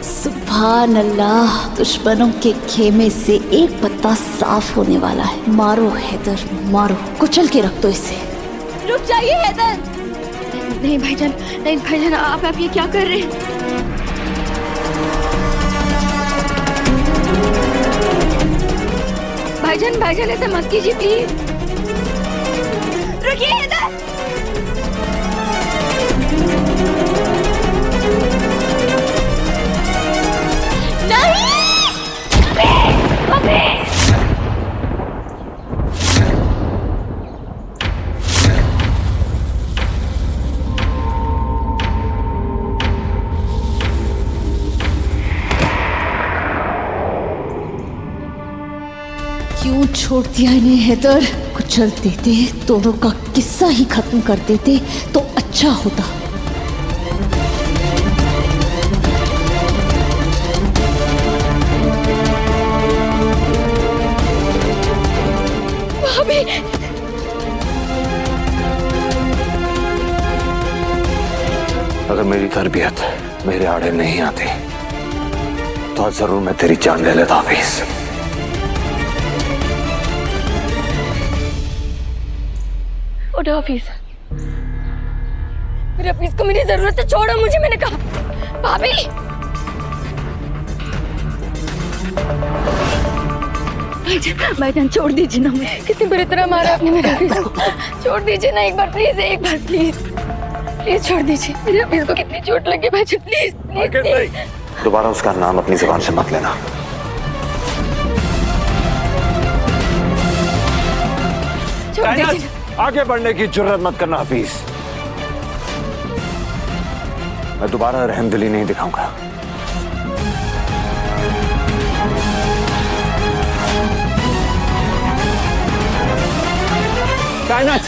सुभान अल्लाह, दुश्मनों के खेमे से एक पत्ता साफ होने वाला है। मारो हैदर, मारो, कुचल के रख दो इसे। रुक जाइए हैदर। नहीं भाईजान, नहीं भाईजान, आप ये क्या कर रहे हैं? भाईजान, भाईजान ऐसा मत कीजिए प्लीज। रुकिए हैदर। नहीं, अबे, अबे। क्यों छोड़ दिया इन्हें हैदर? कुचल देते, दोनों का किस्सा ही खत्म कर देते तो अच्छा होता। भाभी, अगर मेरी तरबियत मेरे आड़े नहीं आती तो आज जरूर मैं तेरी जान ले लेता हाफिज। उठो हाफिज, मेरे हाफिज को मेरी जरूरत है, छोड़ो मुझे, मैंने कहा। भाभी, भाईजान छोड़ दीजिए ना, मुझे कितनी बुरी तरह मारा आपने मेरे हाफिज को। छोड़ दीजिए ना एक बार प्लीज, एक बार प्लीज, प्लीज छोड़ दीजिए। मेरे हाफिज को कितनी चोट लगी भाईजान, प्लीज प्लीज। दोबारा उसका नाम अपनी जुबान से मत लेना। छोड़ दीजिए। आगे बढ़ने की जुर्रत मत करना हाफिज। मैं दोबारा रहमदिली नहीं दिखाऊंगा।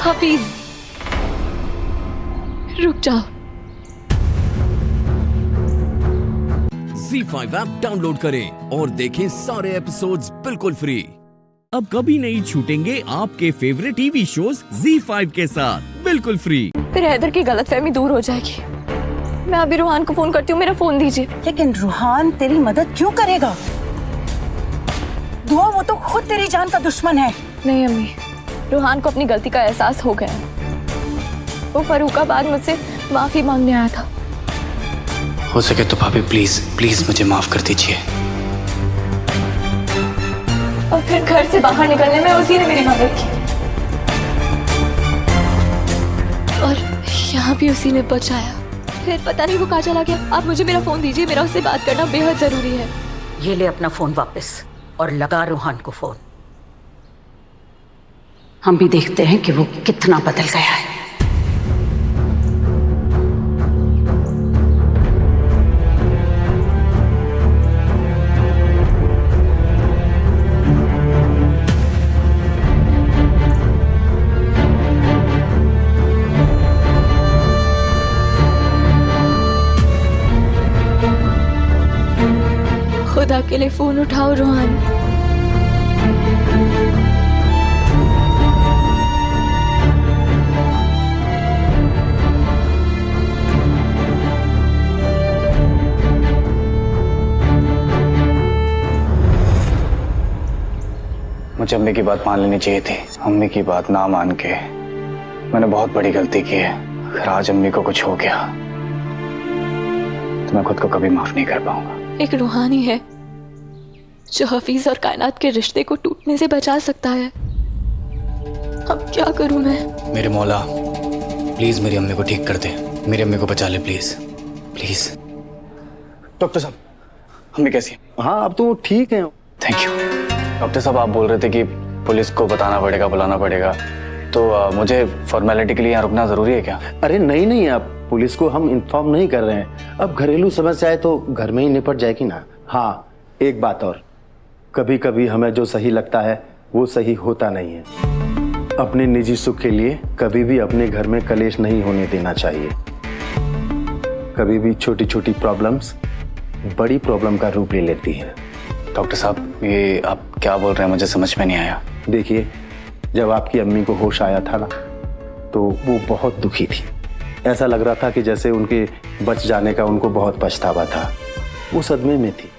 हाफिज, रुक जाओ। Z5 ऐप डाउनलोड करें और देखें सारे एपिसोड्स बिल्कुल फ्री। अब कभी नहीं छूटेंगे आपके फेवरेट टीवी शोज Z5 के साथ बिल्कुल फ्री। फिर हैदर की गलतफहमी दूर हो जाएगी। मैं अभी रूहान को फोन करती हूँ, मेरा फोन दीजिए। लेकिन रूहान तेरी मदद क्यों करेगा? दुआ, वो तो खुद तेरी जान का दुश्मन है। नहीं अम्मी, रूहान को अपनी गलती का एहसास हो गया। वो फरूखाबाद मुझसे माफी मांगने आया था। हो सके तो भाभी प्लीज प्लीज मुझे माफ कर दीजिए। और फिर घर से बाहर निकलने में उसी ने मेरी मदद की, और यहाँ भी उसी ने बचाया। फिर पता नहीं वो कहाँ चला गया। आप मुझे मेरा फोन दीजिए, मेरा उससे बात करना बेहद जरूरी है। ये ले अपना फोन वापस और लगा रूहान को फोन। हम भी देखते हैं कि वो कितना बदल गया है। खुदा के लिए फोन उठाओ रूहान। मुझे अम्मी की बात मान लेनी चाहिए थी। अम्मी की बात ना मान के मैंने बहुत बड़ी गलती की है। अगर आज अम्मी को कुछ हो गया तो मैं खुद को कभी माफ नहीं कर पाऊंगा। एक रूहानी है जो हफीज और कायनात के रिश्ते को टूटने से बचा सकता है। अब क्या करूं मैं? मेरे मौला प्लीज मेरी अम्मी को ठीक कर दे, मेरी अम्मी को बचा ले प्लीज प्लीज। डॉक्टर साहब, अम्मी कैसी है? हाँ अब तो ठीक है। Thank you. डॉक्टर साहब आप बोल रहे थे कि पुलिस को बताना पड़ेगा, बुलाना पड़ेगा, तो मुझे फॉर्मेलिटी के लिए यहाँ रुकना जरूरी है क्या? अरे नहीं नहीं, अब पुलिस को हम इन्फॉर्म नहीं कर रहे हैं। अब घरेलू समस्या है तो घर में ही निपट जाएगी ना। हाँ एक बात और, कभी कभी हमें जो सही लगता है वो सही होता नहीं है। अपने निजी सुख के लिए कभी भी अपने घर में कलेश नहीं होने देना चाहिए। कभी भी छोटी छोटी प्रॉब्लम्स बड़ी प्रॉब्लम का रूप ले लेती है। डॉक्टर साहब ये आप क्या बोल रहे हैं, मुझे समझ में नहीं आया। देखिए, जब आपकी अम्मी को होश आया था ना तो वो बहुत दुखी थी। ऐसा लग रहा था कि जैसे उनके बच जाने का उनको बहुत पछतावा था। वो सदमे में थी।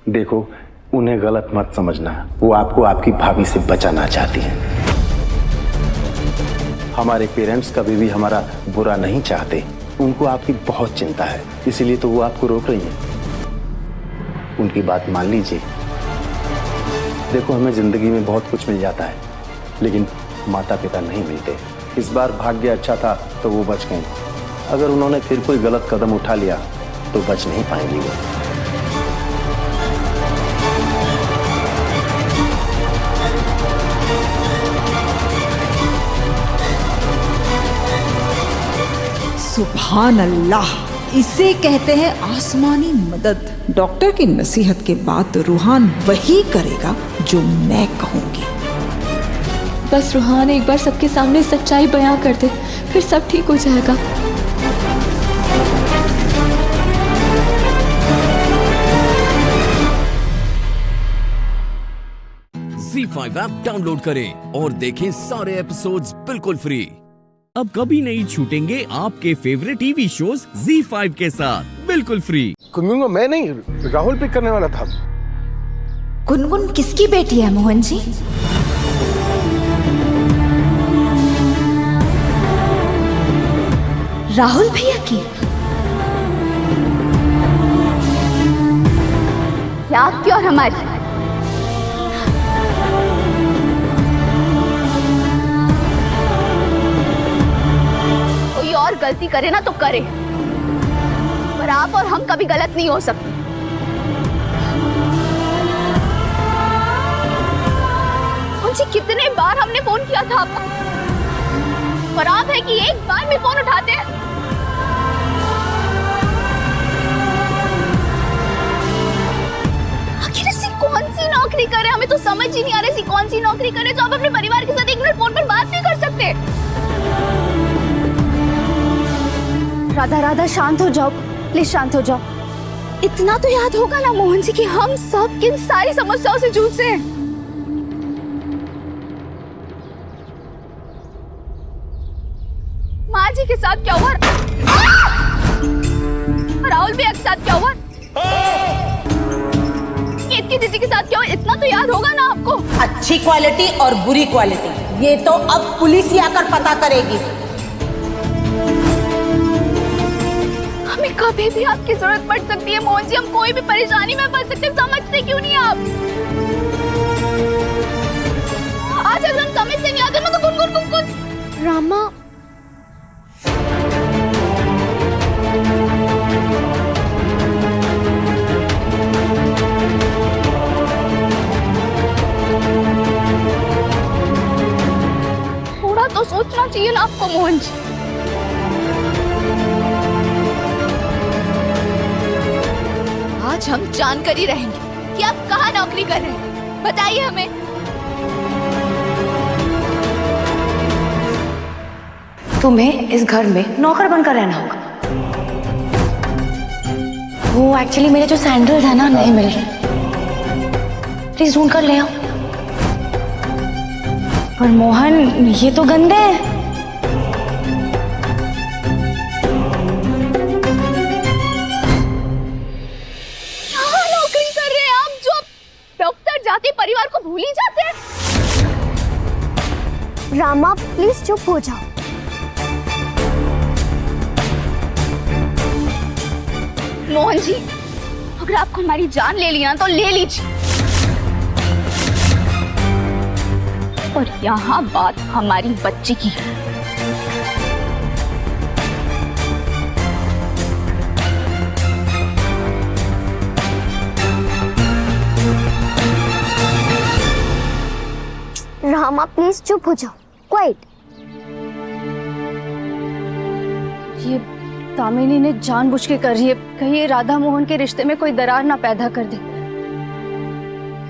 देखो, उन्हें गलत मत समझना, वो आपको आपकी भाभी से बचाना चाहती है। हमारे पेरेंट्स कभी भी हमारा बुरा नहीं चाहते, उनको आपकी बहुत चिंता है, इसीलिए तो वो आपको रोक रही हैं। उनकी बात मान लीजिए। देखो, हमें जिंदगी में बहुत कुछ मिल जाता है लेकिन माता पिता नहीं मिलते। इस बार भाग्य अच्छा था तो वो बच गई। अगर उन्होंने फिर कोई गलत कदम उठा लिया तो बच नहीं पाएंगी वो। सुभान अल्लाह, इसे कहते हैं आसमानी मदद। डॉक्टर की नसीहत के बाद तो रूहान वही करेगा जो मैं कहूंगी। बस रूहान एक बार सबके सामने सच्चाई बयां कर दे, फिर सब ठीक हो जाएगा। ZEE5 ऐप डाउनलोड करें और देखें सारे एपिसोड्स बिल्कुल फ्री। अब कभी नहीं छूटेंगे आपके फेवरेट टीवी शोज ZEE5 के साथ बिल्कुल फ्री। गुनगुन को मैं नहीं, राहुल पिक करने वाला था। गुनगुन किसकी बेटी है मोहन जी? राहुल भैया की? क्या आपकी और हमारी? कोई और गलती करे ना तो करे, पर आप और हम कभी गलत नहीं हो सकते। मुझे कितने बार हमने फोन किया था आपको, पर आप है कि एक बार भी फोन उठाते हैं। आखिर ऐसी कौन सी नौकरी करे, हमें तो समझ ही नहीं आ रही। ऐसी कौन सी नौकरी करे जो आप अपने परिवार के साथ 1 मिनट फोन पर बात नहीं कर सकते। राधा राधा शांत हो जाओ, प्लीज शांत हो जाओ। इतना तो याद होगा ना मोहन जी कि हम सब किन सारी समस्याओं से जूझ रहे हैं। माँ जी के साथ क्या हुआ, राहुल भैया के साथ क्या हुआ, केतकी दीदी के साथ क्या हुआ, इतना तो याद होगा ना आपको। अच्छी क्वालिटी और बुरी क्वालिटी ये तो अब पुलिस ही आकर पता करेगी। हमें कभी भी आपकी जरूरत पड़ सकती है मोहन जी, हम कोई भी परेशानी में फंस सकते, समझते क्यों नहीं आप? आज अगर हम समझ से नहीं आते ना तो गुनगुन गुनगुन रामा, थोड़ा तो सोचना चाहिए ना आपको मोहन जी। आज हम जानकर ही रहेंगे कि आप कहाँ नौकरी कर रहे हैं, बताइए हमें। तुम्हें इस घर में नौकर बनकर रहना होगा। वो एक्चुअली मेरे जो सैंडल्स है ना नहीं मिल रहे, प्लीज ढूंढ कर ले आओ। पर मोहन ये तो गंदे हैं। क्या नौकरी कर रहे हैं आप जो डॉक्टर जाति परिवार को भूल ही जाते हैं? रामा प्लीज चुप हो जाओ। मोहन जी, अगर आपको हमारी जान ले ली ना तो ले लीजिए, और यहाँ बात हमारी बच्ची की है। रामा प्लीज चुप हो जाओ, क्वाइट। ये दामिनी ने जानबूझ के कर रही है, कहीं राधा मोहन के रिश्ते में कोई दरार ना पैदा कर दे।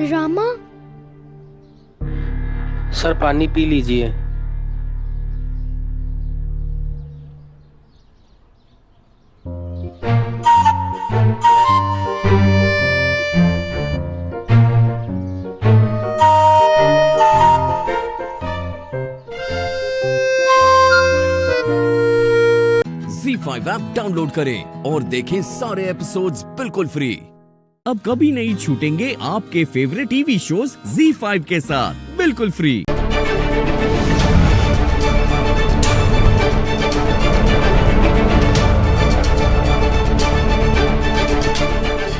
रामा, सर पानी पी लीजिए। ZEE5 ऐप डाउनलोड करें और देखें सारे एपिसोड्स बिल्कुल फ्री। अब कभी नहीं छूटेंगे आपके फेवरेट टीवी शोज ZEE5 के साथ बिल्कुल फ्री।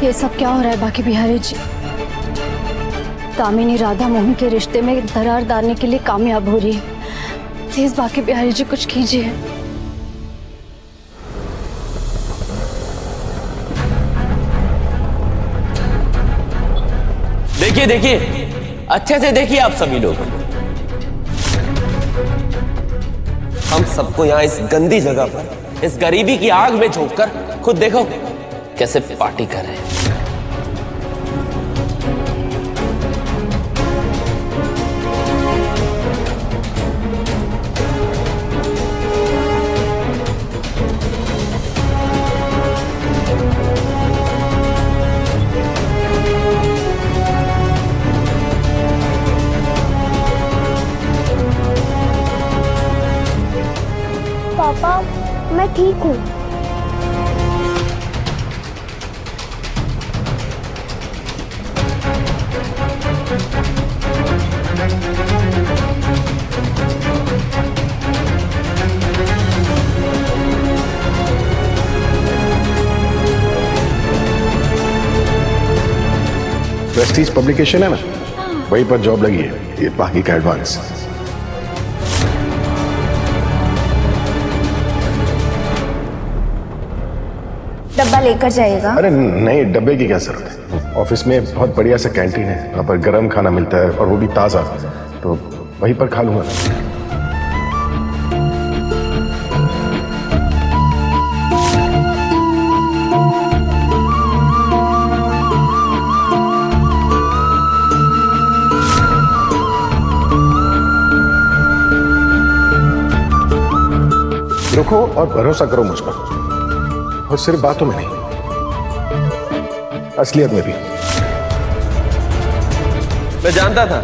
ये सब क्या हो रहा है बाकी बिहारी जी? दामिनी राधा मोहन के रिश्ते में दरार डालने के लिए कामयाब हो रही है। प्लीज बाकी बिहारी जी कुछ कीजिए। देखिए देखिए, अच्छे से देखिए आप सभी लोग। हम सबको यहाँ इस गंदी जगह पर इस गरीबी की आग में झोंककर खुद देखो कैसे पार्टी कर रहे हैं। पापा, मैं ठीक हूँ। प्रेस्टीज पब्लिकेशन है ना, वहीं पर जॉब लगी है। ये बाकी का एडवांस। डब्बा लेकर जाएगा? अरे नहीं, डब्बे की क्या जरूरत है। ऑफिस में बहुत बढ़िया सा कैंटीन है, वहाँ पर गर्म खाना मिलता है और वो भी ताज़ा, तो वहीं पर खा लूंगा। रुको और भरोसा करो मुझ पर, और सिर्फ बातों में नहीं, असलियत में भी। मैं जानता था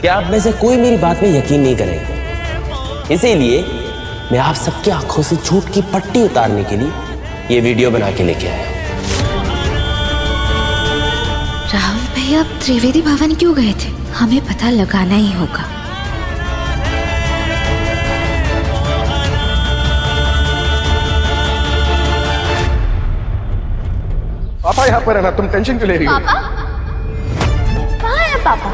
कि आप में से कोई मेरी बात में यकीन नहीं करेगा, इसीलिए मैं आप सबकी आंखों से झूठ की पट्टी उतारने के लिए ये वीडियो बना के लेके आया। राहुल भैया, आप त्रिवेदी भवन क्यों गए थे? हमें पता लगाना ही होगा। पापा यहाँ पर है ना, तुम टेंशन क्यों ले रही हो? पापा? कहाँ है पापा?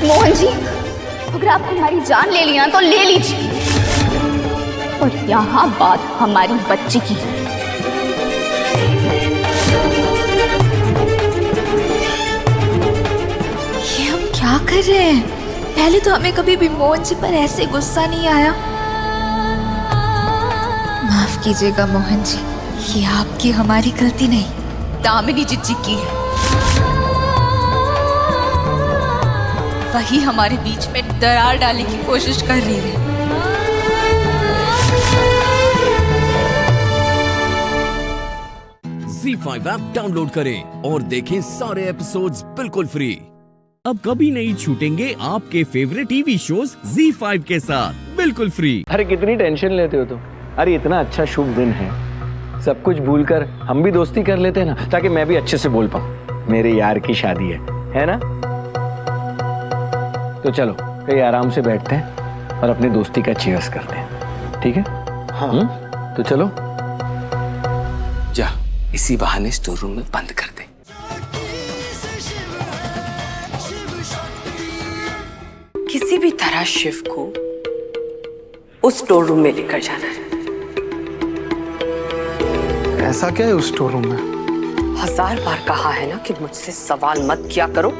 मोहन जी, अगर आपने हमारी जान ले लिया तो ले लीजिए, और यहाँ बात हमारी बच्ची की है। ये हम क्या कर रहे हैं? पहले तो हमें कभी भी मोहन जी पर ऐसे गुस्सा नहीं आया। माफ कीजिएगा मोहन जी, ये आपकी हमारी गलती नहीं, दामिनी जीजी की है। वही हमारे बीच में दरार डालने की कोशिश कर रही है। ZEE5 ऐप डाउनलोड करें और देखें सारे एपिसोड्स बिल्कुल फ्री। अब कभी नहीं छूटेंगे आपके फेवरेट टीवी शोज ZEE5 के साथ बिल्कुल फ्री। अरे कितनी टेंशन लेते हो तुम? अरे इतना अच्छा शुभ दिन है, सब कुछ भूलकर हम भी दोस्ती कर लेते हैं ना, ताकि मैं भी अच्छे से बोल पाऊं। मेरे यार की शादी है ना? तो चलो कहीं आराम से बैठते हैं और अपनी दोस्ती का चीयर्स करते हैं, ठीक है? हाँ। तो चलो जा, इसी बहाने स्टोर रूम में बंद कर दे। किसी भी तरह शिव को उस स्टोर रूम में लेकर जाना है। ऐसा क्या है उस स्टोर रूम में? 1000 बार कहा है ना कि मुझसे सवाल मत किया करो,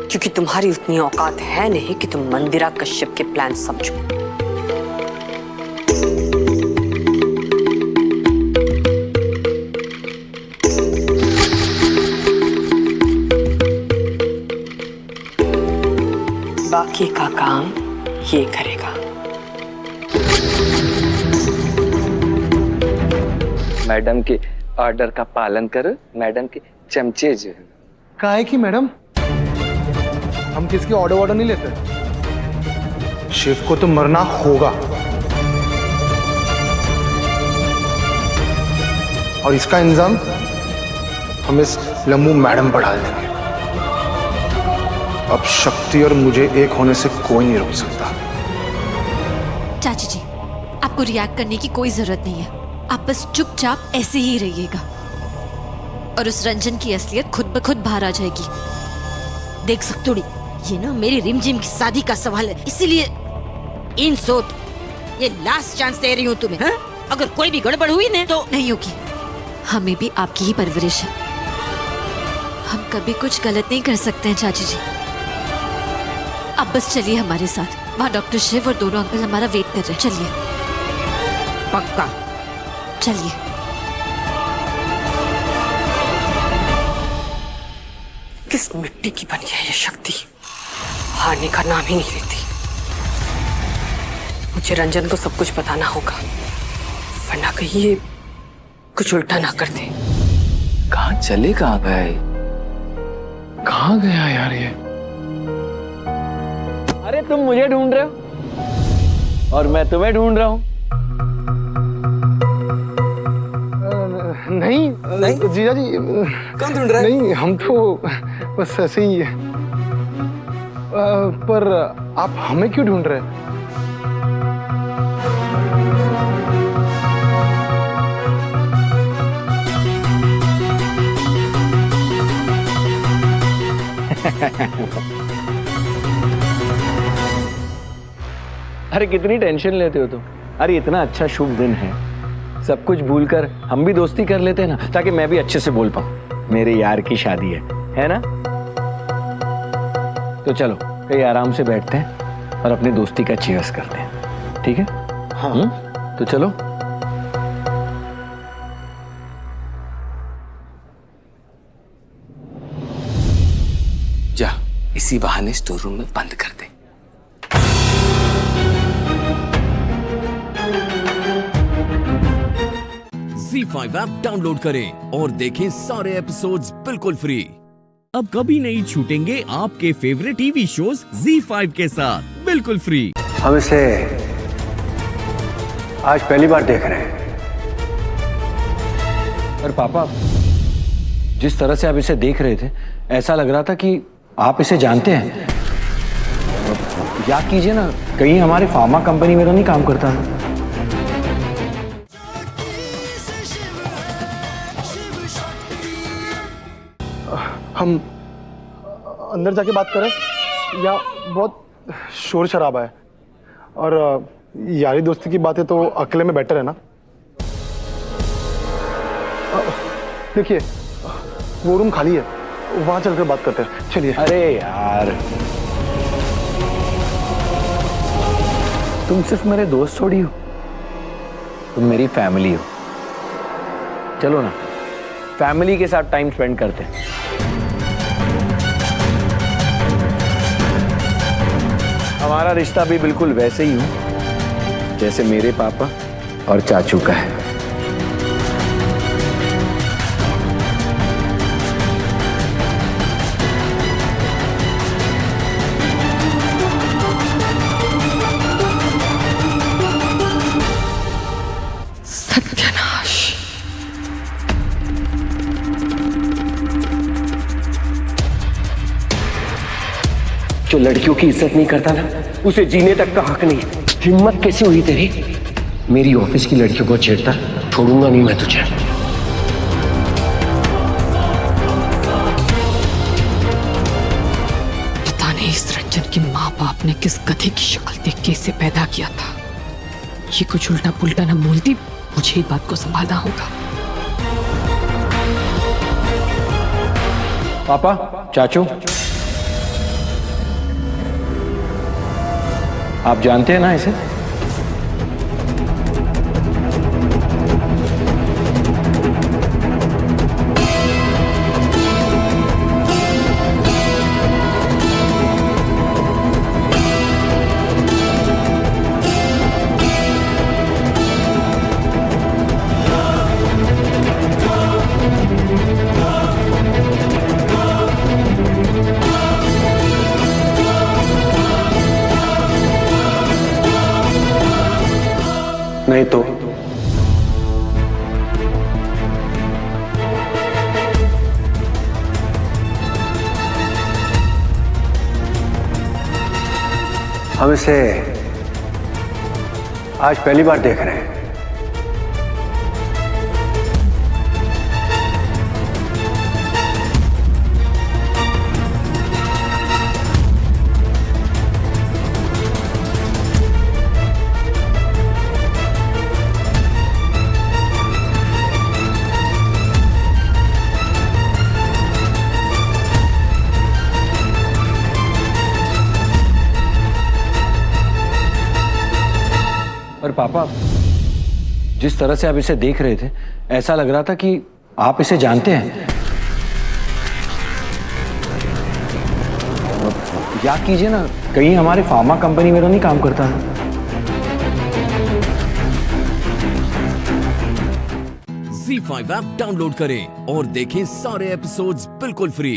क्योंकि तुम्हारी उतनी औकात है नहीं कि तुम मंदिरा कश्यप के प्लान समझो। बाकी का काम ये करेगा। मैडम के ऑर्डर का पालन करो, मैडम के चमचे जो है। काहे की मैडम? हम किसकी ऑर्डर नहीं लेते। शिव को तो मरना होगा, और इसका इंतजाम हम इस लम्बू मैडम पर डाल देंगे। अब शक्ति और मुझे एक होने से कोई नहीं रोक सकता। चाची जी, आपको रिएक्ट करने की कोई जरूरत नहीं है, आप बस चुपचाप ऐसे ही रहिएगा। और उस रंजन की असलियत खुद ब खुद बाहर आ जाएगी। देख सकतुड़ी, ये ना मेरी रिमझिम की शादी का सवाल है, इसीलिए इन सोच ये लास्ट चांस दे रही हूँ तुम्हें। हा? अगर कोई भी गड़बड़ हुई ना तो नहीं होगी। हमें भी आपकी ही परवरिश है, हम कभी कुछ गलत नहीं कर सकते हैं चाची जी। अब बस चलिए हमारे साथ, वहाँ डॉक्टर शिव और दोनों अंकल हमारा वेट कर रहे हैं। चलिए। पक्का। चलिए। किस मिट्टी की बनी है ये शक्ति, हारने का नाम ही नहीं लेती। मुझे रंजन को सब कुछ बताना होगा, वरना कहीं ये कुछ उल्टा ना कर दे। कहाँ चले कहाँ गए, कहाँ गया यार ये? अरे तुम मुझे ढूंढ रहे हो और मैं तुम्हें ढूंढ रहा हूँ। नहीं नहीं जीजा जी। कौन ढूंढ रहा है? नहीं, हम तो बस ऐसे ही है। पर आप हमें क्यों ढूंढ रहे हैं? अरे कितनी टेंशन लेते हो तुम। अरे इतना अच्छा शुभ दिन है, सब कुछ भूलकर हम भी दोस्ती कर लेते हैं ना, ताकि मैं भी अच्छे से बोल पाऊं। मेरे यार की शादी है ना? तो चलो कहीं आराम से बैठते हैं और अपनी दोस्ती का चीयर्स करते हैं, ठीक है? हाँ। तो चलो। जा, इसी बहाने स्टोर रूम में बंद कर दे। ZEE5 ऐप डाउनलोड करें और देखें सारे एपिसोड्स बिल्कुल फ्री। अब कभी नहीं छूटेंगे आपके फेवरेट टीवी शोज ZEE5 के साथ बिल्कुल फ्री। हम इसे आज पहली बार देख रहे हैं। और पापा, जिस तरह से आप इसे देख रहे थे, ऐसा लग रहा था कि आप इसे जानते हैं। याद कीजिए ना, कहीं हमारे फार्मा कंपनी में तो नहीं काम करता है? हम अंदर जाके बात करें या बहुत शोर शराबा है? और यारी दोस्ती की बातें तो अकेले में बेटर है ना? देखिए, वो रूम खाली है, वहां चलकर बात करते हैं। चलिए। अरे यार, तुम सिर्फ मेरे दोस्त थोड़ी हो, तुम मेरी फैमिली हो। चलो ना, फैमिली के साथ टाइम स्पेंड करते हैं। हमारा रिश्ता भी बिल्कुल वैसे ही हो जैसे मेरे पापा और चाचू का है। सत्यानाश। जो लड़कियों की इज्जत नहीं करता ना, उसे जीने तक का हक नहीं है। हिम्मत कैसी हुई तेरी? मेरी ऑफिस की लड़कियों को छेड़ता, छोड़ूंगा नहीं मैं तुझे। पता नहीं इस रंजन के माँ बाप ने किस गधे की शक्ल देख के इसे पैदा किया था। ये कुछ उल्टा पुल्टा न बोलती, मुझे ही बात को संभालना होगा। पापा, चाचू, आप जानते हैं ना इसे? नहीं तो हम इसे आज पहली बार देख रहे हैं। पापा, जिस तरह से आप इसे देख रहे थे ऐसा लग रहा था कि आप इसे जानते हैं। याद कीजिए ना, कहीं हमारे फार्मा कंपनी में तो नहीं काम करता है। Z5 ऐप डाउनलोड करें और देखें सारे एपिसोड्स बिल्कुल फ्री।